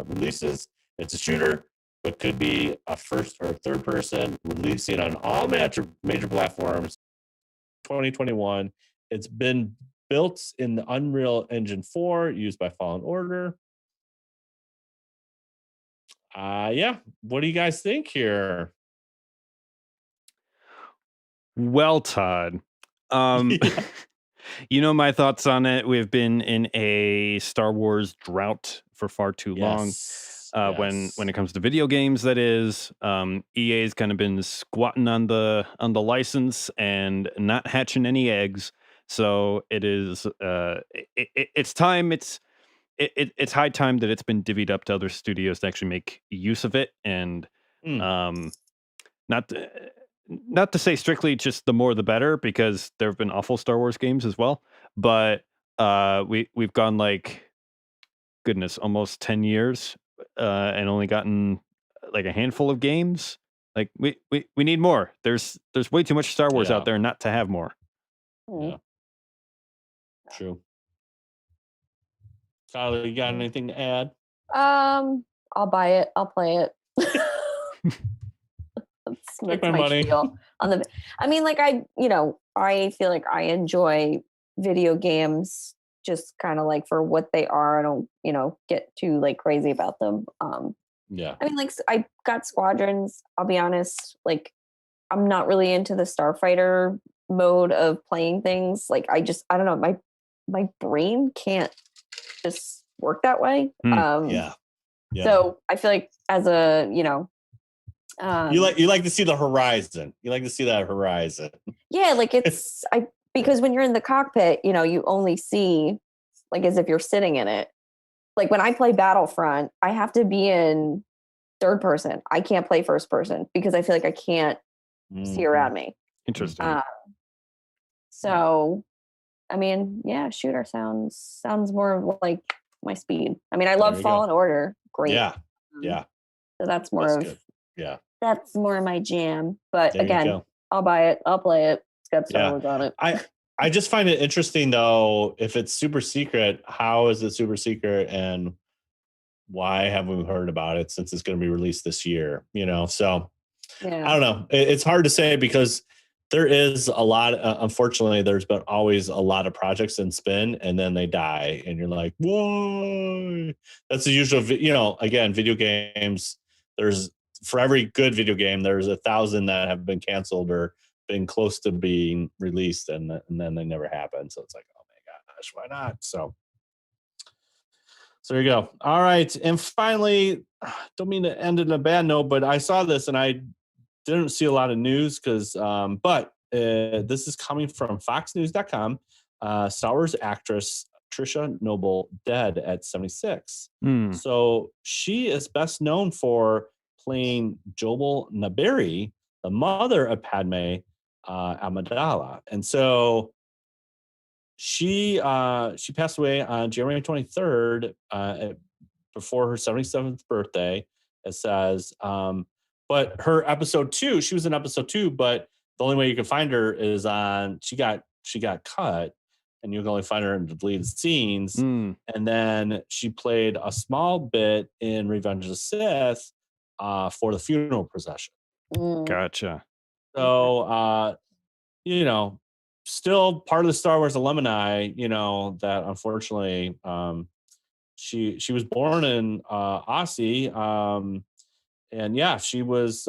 releases. It's a shooter, but could be a first or third person, releasing on all major platforms 2021. It's been built in the Unreal Engine 4 used by Fallen Order. Yeah, what do you guys think here? Well, Todd, my thoughts on it. We've been in a Star Wars drought for far too long. When it comes to video games, that is, EA's kind of been squatting on the license and not hatching any eggs. So it is it's time. It's high time that it's been divvied up to other studios to actually make use of it, and not to say strictly just the more the better, because there have been awful Star Wars games as well. But we've gone like, goodness, almost 10 years and only gotten like a handful of games. Like we need more. There's way too much Star Wars out there not to have more. Yeah. True. Tyler, you got anything to add? I'll buy it. I'll play it. That's my money. spiel on the. I mean, like I feel like I enjoy video games just kind of like for what they are. I don't, get too like crazy about them. Yeah. I mean, like I got Squadrons. I'll be honest, like I'm not really into the Starfighter mode of playing things. Like I don't know, my brain can't just work that way. Yeah. So I feel like as a, you like to see the horizon. You like to see that horizon. Yeah, like it's because when you're in the cockpit, you only see like as if you're sitting in it. Like when I play Battlefront, I have to be in third person. I can't play first person because I feel like I can't see around me. Interesting. So, I mean, yeah, shooter sounds more of like my speed. I mean, I love Fallen Order. Great. Yeah. So that's more good. Yeah. That's more my jam. But There you again, go. I'll buy it. I'll play it. It's got Star Wars on it. I just find it interesting though, if it's super secret, how is it super secret and why haven't we heard about it since it's going to be released this year? So Yeah. I don't know. It's hard to say because there is a lot. Unfortunately, there's been always a lot of projects in spin and then they die. And you're like, whoa. That's the usual, again, video games. There's for every good video game, there's 1,000 that have been canceled or been close to being released and then they never happen. So it's like, oh my gosh, why not? So there you go. All right. And finally, don't mean to end in a bad note, but I saw this and I didn't see a lot of news but this is coming from foxnews.com. Star Wars actress Trisha Noble dead at 76. Hmm. So she is best known for playing Jobel Naberi, the mother of Padme Amidala. And so she passed away on January 23rd before her 77th birthday. It says, but her episode 2, she was in episode 2, but the only way you can find her is on she got cut, and you can only find her in the deleted scenes. Hmm. And then she played a small bit in Revenge of the Sith for the funeral procession. Gotcha. So still part of the Star Wars alumni, that unfortunately she was born in Aussie, and yeah, she was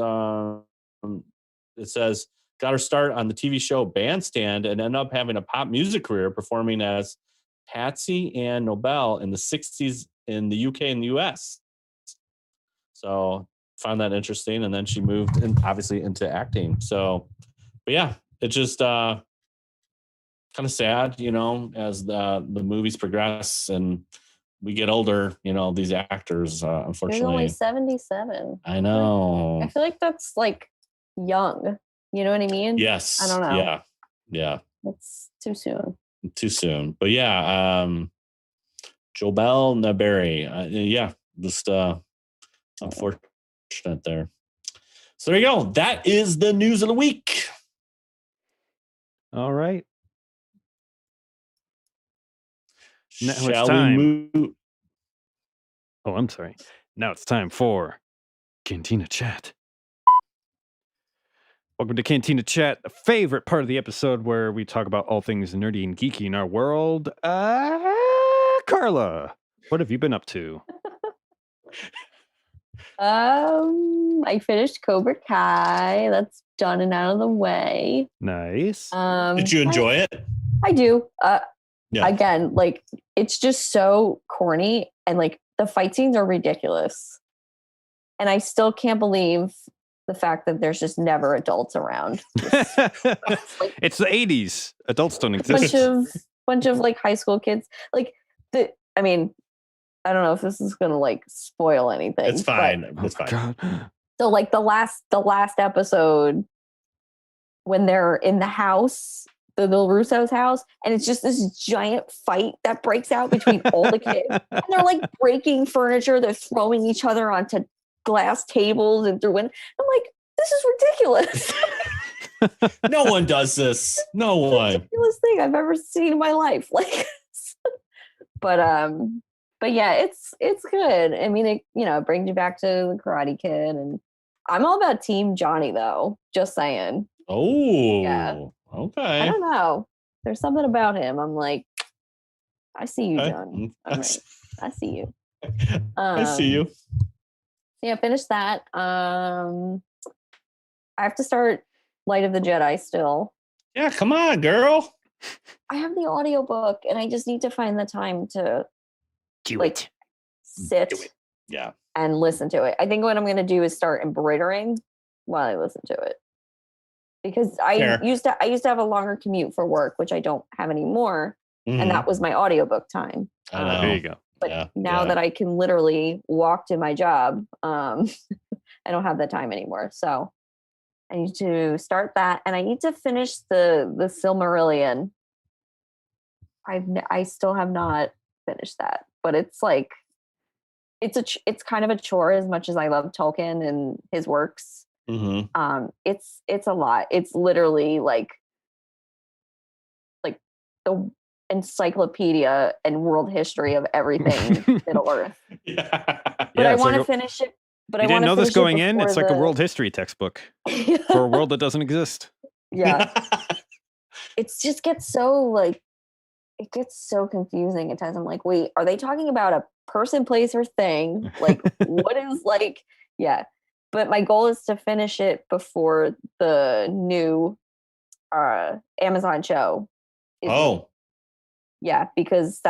it says got her start on the TV show Bandstand and ended up having a pop music career performing as Patsy Ann Nobel in the 60s in the UK and the US. So found that interesting, and then she moved obviously into acting. So but yeah, it just kind of sad, as the movies progress and we get older, these actors, She's unfortunately. only 77. I know. I feel like that's like young. You know what I mean? Yes. I don't know. Yeah. Yeah. It's too soon. Too soon. But yeah, Jobel Naberi. Yeah, just unfortunate there. So there you go. That is the news of the week. All right. Now it's Shall time. we move? Oh, I'm sorry. Now it's time for Cantina Chat. Welcome to Cantina Chat, the favorite part of the episode where we talk about all things nerdy and geeky in our world. Carla, what have you been up to? I finished Cobra Kai. That's done and out of the way. Nice. Did you enjoy it? I do. Yeah. Again, like it's just so corny and like the fight scenes are ridiculous. And I still can't believe the fact that there's just never adults around. It's the 80s. Adults don't exist. bunch of like high school kids. Like I mean, I don't know if this is gonna like spoil anything. It's fine. It's Oh, fine. God. So like the last episode when they're in the house, the Bill Russo's house, and it's just this giant fight that breaks out between all the kids. And they're like breaking furniture, they're throwing each other onto glass tables and through windows. I'm like, this is ridiculous. No one does this. No one. Ridiculous thing I've ever seen in my life. Like but yeah, it's good. I mean, it brings you back to the Karate Kid, and I'm all about Team Johnny though. Just saying. Oh, Yeah. Okay. I don't know. There's something about him. I'm like, I see you, Johnny. All right. I see you. I see you. Yeah, finish that. I have to start Light of the Jedi still. Yeah, come on, girl. I have the audiobook and I just need to find the time to Do like it. sit Do it. Yeah. and listen to it. I think what I'm going to do is start embroidering while I listen to it. Because Fair. I used to have a longer commute for work, which I don't have anymore, Mhm. and that was my audiobook time. I know. There you go. But Yeah, now yeah. that I can literally walk to my job, I don't have that time anymore. So I need to start that, and I need to finish the Silmarillion. I still have not finished that, but it's like it's kind of a chore as much as I love Tolkien and his works. Mhm. It's a lot. It's literally like the encyclopedia and world history of everything Middle Earth. Yeah. But Yeah, I it's want to like finish it. But you I didn't want to know this finish it going in? It's before like a the- world history textbook for a world that doesn't exist. Yeah, it just gets so like it gets so confusing at times. I'm like, wait, are they talking about a person, place, or thing? Like, what is like? Yeah, but my goal is to finish it before the new Amazon show. is Oh, yeah, because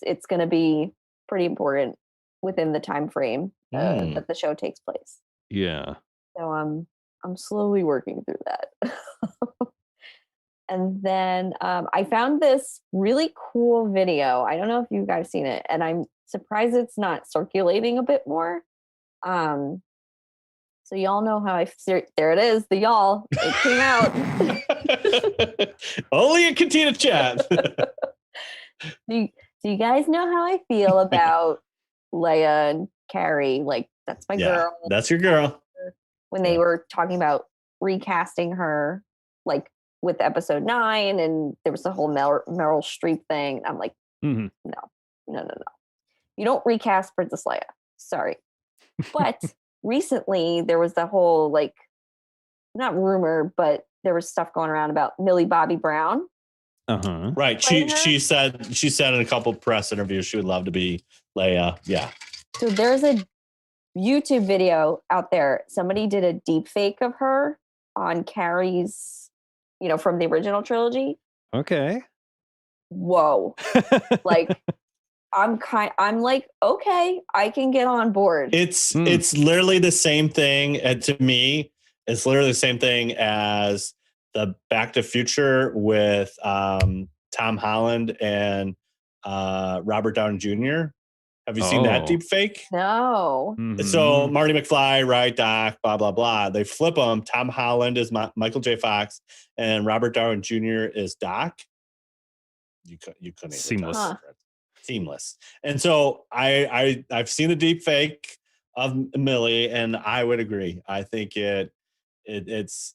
it's going to be pretty important within the time frame Hmm. that the show takes place. Yeah. So I'm slowly working through that. And then I found this really cool video. I don't know if you guys seen it, and I'm surprised it's not circulating a bit more. So y'all know how there it is, the y'all. It came out. Only a Katina chat. Do you guys know how I feel about Leia and Carrie? Like, that's my girl. That's your girl. When they were talking about recasting her, like with episode 9, and there was the whole Meryl Streep thing. I'm like, no. You don't recast Princess Leia. Sorry. But recently there was the whole, like, not rumor, but there was stuff going around about Millie Bobby Brown. Right. She said in a couple press interviews she would love to be Leia. Yeah. So there's a YouTube video out there. Somebody did a deep fake of her on Carrie's, from the original trilogy. Okay. Whoa. Like, I'm like, okay, I can get on board. It's literally the same thing. And to me, it's literally the same thing as the Back to Future with Tom Holland and Robert Downey Jr. Have you seen that deep fake? No. So Marty McFly, right, Doc, blah, blah, blah. They flip them. Tom Holland is Michael J. Fox and Robert Downey Jr. is Doc. You couldn't seamless. Seamless. And so I've seen the deep fake of Millie, and I would agree. I think it's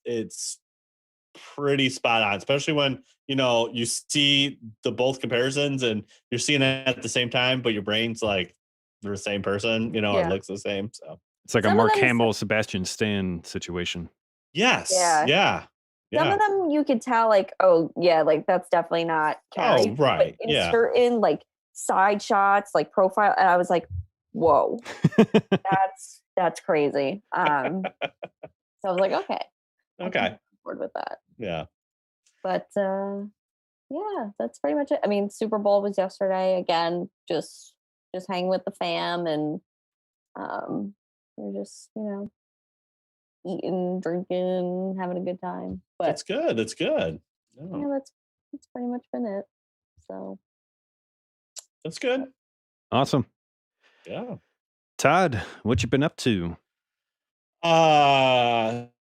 pretty spot on, especially when you see the both comparisons and you're seeing it at the same time, but your brain's like they're the same person, it looks the same. So it's like a Mark Hamill, Sebastian Stan situation. Yes. Yeah. Some of them you could tell, like, oh yeah, like that's definitely not Carrie. Oh, right. But in certain like side shots, like profile, and I was like, whoa, that's crazy. So I was like, okay. Board with that. Yeah. But yeah, that's pretty much it. I mean, Super Bowl was yesterday. Again, just hanging with the fam, and we're just eating, drinking, having a good time. But that's good. That's good. Yeah, that's pretty much been it. So that's good. Awesome. Yeah. Todd, what you been up to?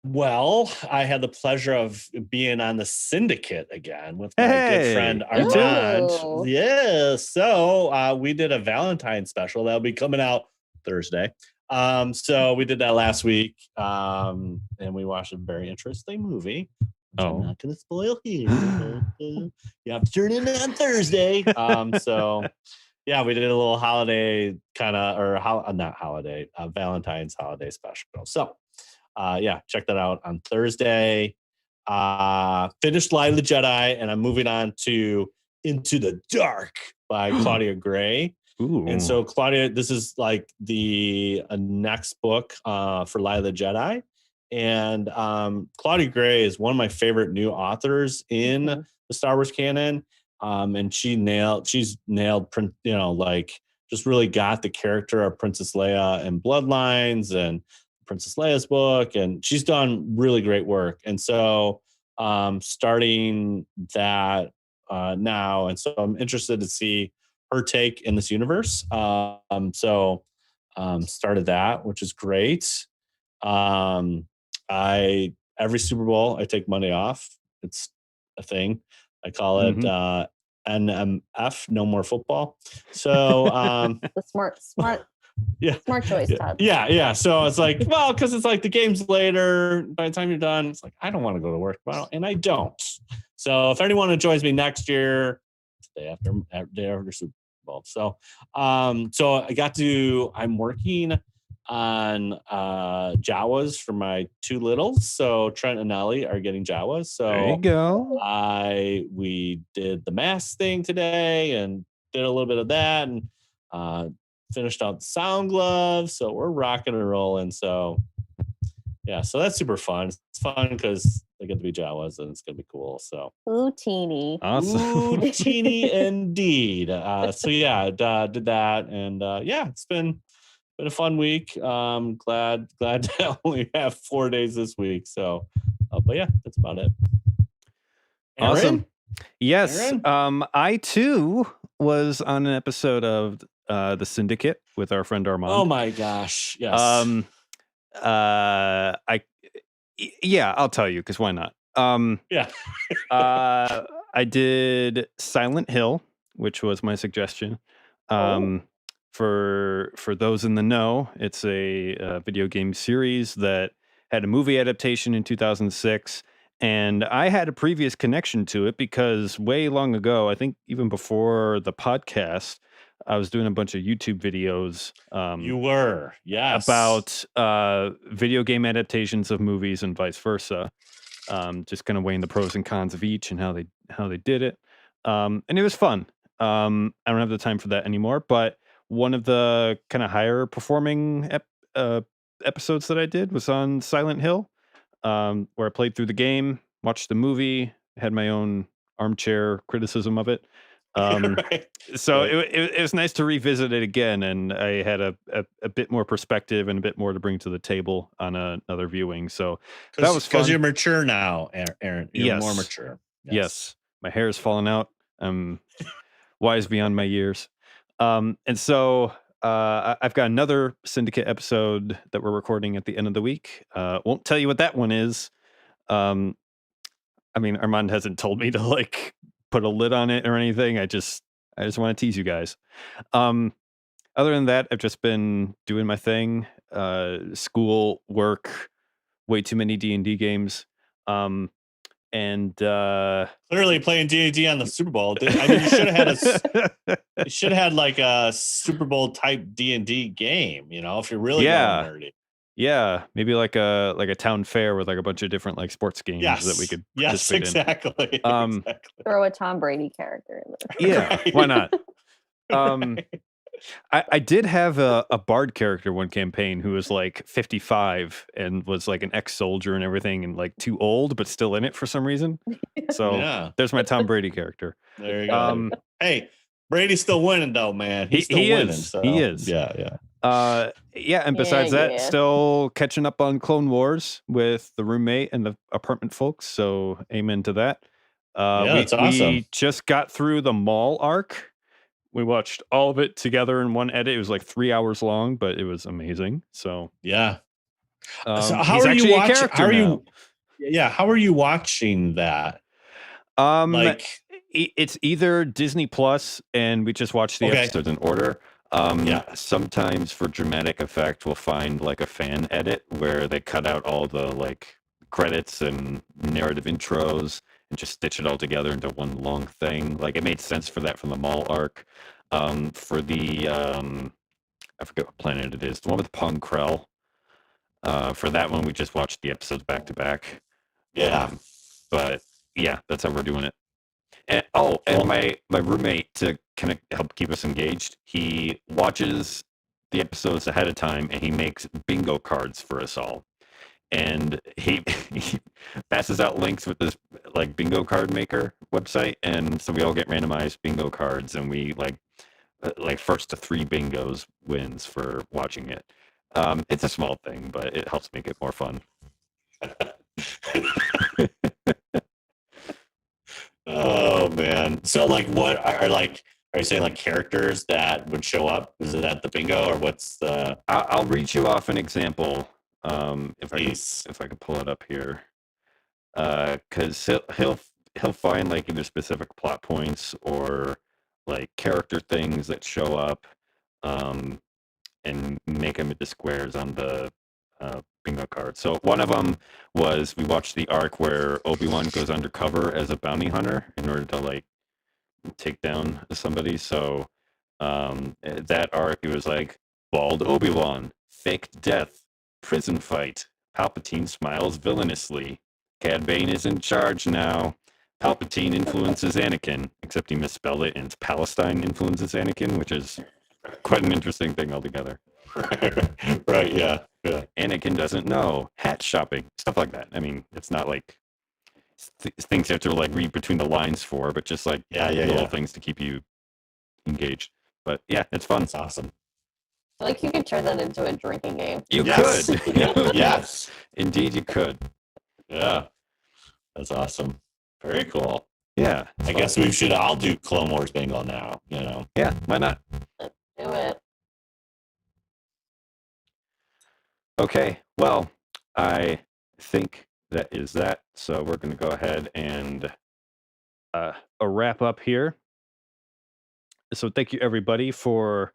Well, I had the pleasure of being on the Syndicate again with my good friend Armand. Yeah. So we did a Valentine's special that'll be coming out Thursday. So we did that last week. And we watched a very interesting movie. I'm not going to spoil here. You have to turn in on Thursday. So yeah, we did a little holiday Valentine's holiday special. So yeah, check that out on Thursday. Finished Light of the Jedi, and I'm moving on to Into the Dark by Claudia Gray. Ooh. And so Claudia, this is like the next book for Light of the Jedi. And Claudia Gray is one of my favorite new authors in the Star Wars canon. And she's nailed, like just really got the character of Princess Leia and Bloodlines and Princess Leia's book, and she's done really great work. And so starting that now, and so I'm interested to see her take in this universe. So started that, which is great. Every Super Bowl I take Monday off. It's a thing. I call it NMF, no more football. So the smart yeah, smart choice, Todd. Yeah. So it's like, well, because it's like the game's later. By the time you're done, it's like I don't want to go to work tomorrow, and I don't. So if anyone joins me next year, day after Super Bowl. So I'm working on Jawas for my two littles. So Trent and Ellie are getting Jawas. So there you go. We did the mask thing today and did a little bit of that, and finished out the sound gloves. So we're rocking and rolling. So yeah, so that's super fun. It's fun because they get to be Jawas, and it's gonna be cool. So ooh, teeny. Awesome. Ooh, teeny indeed. So yeah, did that, and yeah, it's been a fun week. Glad to only have 4 days this week. So but yeah, that's about it. Awesome. Yes. Aaron? I too was on an episode of The Syndicate with our friend Armand. Oh my gosh. Yes. Yeah, I'll tell you because why not? Yeah. I did Silent Hill, which was my suggestion. For those in the know, it's a video game series that had a movie adaptation in 2006, and I had a previous connection to it because way long ago, I think even before the podcast, I was doing a bunch of YouTube videos. You were, yes. About video game adaptations of movies and vice versa. Just kind of weighing the pros and cons of each and how they did it. And it was fun. I don't have the time for that anymore, but one of the kind of higher performing episodes that I did was on Silent Hill, where I played through the game, watched the movie, had my own armchair criticism of it. Right. So Right. it was nice to revisit it again, and I had a bit more perspective and a bit more to bring to the table on another viewing. So that was fun. Because you're mature now, Aaron. You're more Yes. mature. Yes, my hair is falling out. I'm wise beyond my years. And so I've got another Syndicate episode that we're recording at the end of the week. Won't tell you what that one is. I mean, Armand hasn't told me to like put a lid on it or anything. I just want to tease you guys. Other than that, I've just been doing my thing. School, work, way too many D&D games. And Clearly playing D&D on the Super Bowl. I mean, you should have had like a Super Bowl type D&D game, if you're really going nerdy. Yeah, maybe like a town fair with like a bunch of different like sports games that we could participate exactly. in. Exactly. Throw a Tom Brady character in there. Yeah, Right. why not? Right. I did have a bard character one campaign who was like 55 and was like an ex-soldier and everything and like too old but still in it for some reason. So Yeah. there's my Tom Brady character. There you go. Hey, Brady's still winning though, man. He's still winning. Is. So. He is. Yeah. And besides that, Yeah. still catching up on Clone Wars with the roommate and the apartment folks. So amen to that. That's awesome. We just got through the mall arc. We watched all of it together in one edit. It was like 3 hours long, but it was amazing. So yeah. So he's how are actually you a watching? character How are now. you? Yeah. How are you watching that? Like, It's either Disney Plus, and we just watch the episodes in order. Sometimes for dramatic effect, we'll find like a fan edit where they cut out all the like credits and narrative intros and just stitch it all together into one long thing. Like it made sense for that from the mall arc. For the I forget what planet it is, the one with Pong Krell. For that one, we just watched the episodes back to back. yeah. But yeah, that's how we're doing it. And my roommate, to kind of help keep us engaged, he watches the episodes ahead of time and he makes bingo cards for us all. And he passes out links with this like bingo card maker website, and so we all get randomized bingo cards, and we like first to 3 bingos wins for watching it. It's a small thing, but it helps make it more fun. Oh man. So like, what are you saying like characters that would show up? Is it at the bingo or what's the? I'll read you off an example. Please. If I could pull it up here, because he'll find like either specific plot points or like character things that show up, and make them into squares on the bingo card. So one of them was we watched the arc where Obi-Wan goes undercover as a bounty hunter in order to like take down somebody. So that arc, it was like bald Obi-Wan, faked death, prison fight, Palpatine smiles villainously, Cad Bane is in charge now, Palpatine influences Anakin, except he misspelled it and it's Palestine influences Anakin, which is quite an interesting thing altogether. Right, yeah. Anakin doesn't know, hat shopping, stuff like that. I mean, it's not like things you have to like read between the lines for, but just like little things to keep you engaged. But yeah, it's fun. It's awesome. I feel like you could turn that into a drinking game. You Yes. could. Yes. Indeed, you could. Yeah. That's awesome. Very cool. Yeah. I guess we should all do Clone Wars bingo now, you know. Yeah, why not? Do it. Okay, well, I think that is that. So we're going to go ahead and a wrap up here. So thank you everybody for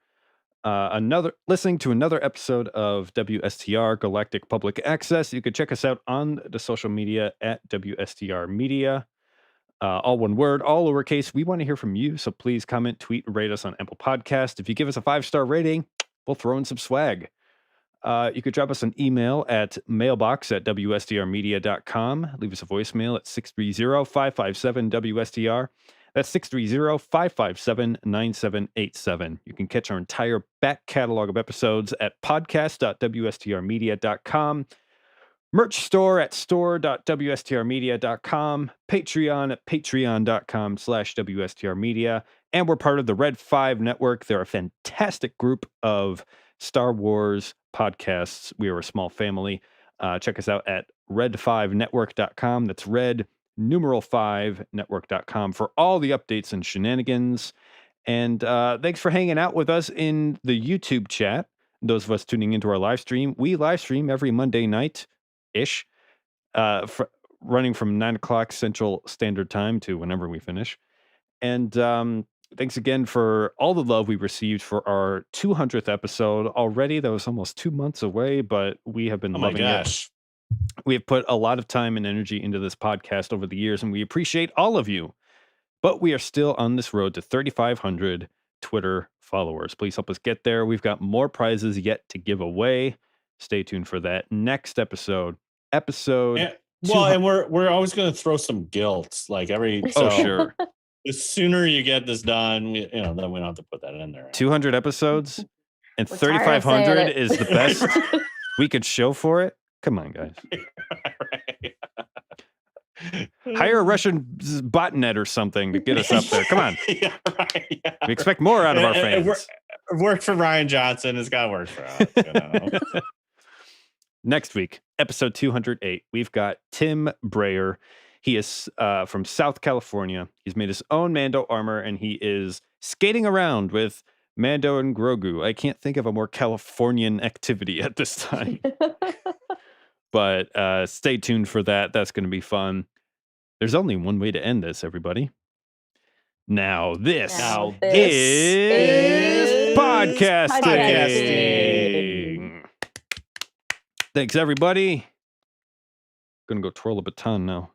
listening to another episode of WSTR Galactic Public Access. You can check us out on the social media at WSTR Media. All one word, all lowercase. We want to hear from you, so please comment, tweet, and rate us on Apple Podcast. If you give us a 5-star rating, we'll throw in some swag. You could drop us an email at mailbox@wstrmedia.com. Leave us a voicemail at 630-557-WSTR. That's 630-557-9787. You can catch our entire back catalog of episodes at podcast.wstrmedia.com. Merch store at store.wstrmedia.com. Patreon at patreon.com/WSTRmedia. And we're part of the Red 5 Network. They're a fantastic group of Star Wars podcasts. We are a small family. Check us out at red5network.com. That's red5network.com for all the updates and shenanigans. And thanks for hanging out with us in the YouTube chat. Those of us tuning into our live stream, we live stream every Monday night-ish, running from 9 o'clock Central Standard Time to whenever we finish. And thanks again for all the love we received for our 200th episode already. That was almost 2 months away, but we have been loving it. We have put a lot of time and energy into this podcast over the years, and we appreciate all of you. But we are still on this road to 3,500 Twitter followers. Please help us get there. We've got more prizes yet to give away. Stay tuned for that next episode. And we're always going to throw some guilt, like every. Oh, sure. The sooner you get this done, then we don't have to put that in there. 200 episodes and We're tired of 3,500 saying it. is the best we could show for it. Come on, guys. Hire a Russian botnet or something to get us up there. Come on. Yeah, right. Yeah, We expect more out of our fans. It worked for Ryan Johnson. It's got to work for us. Next week, episode 208, we've got Tim Breyer. He is from South California. He's made his own Mando armor, and he is skating around with Mando and Grogu. I can't think of a more Californian activity at this time. But stay tuned for that. That's going to be fun. There's only one way to end this, everybody. Now this is podcasting. Thanks, everybody. Gonna go twirl a baton now.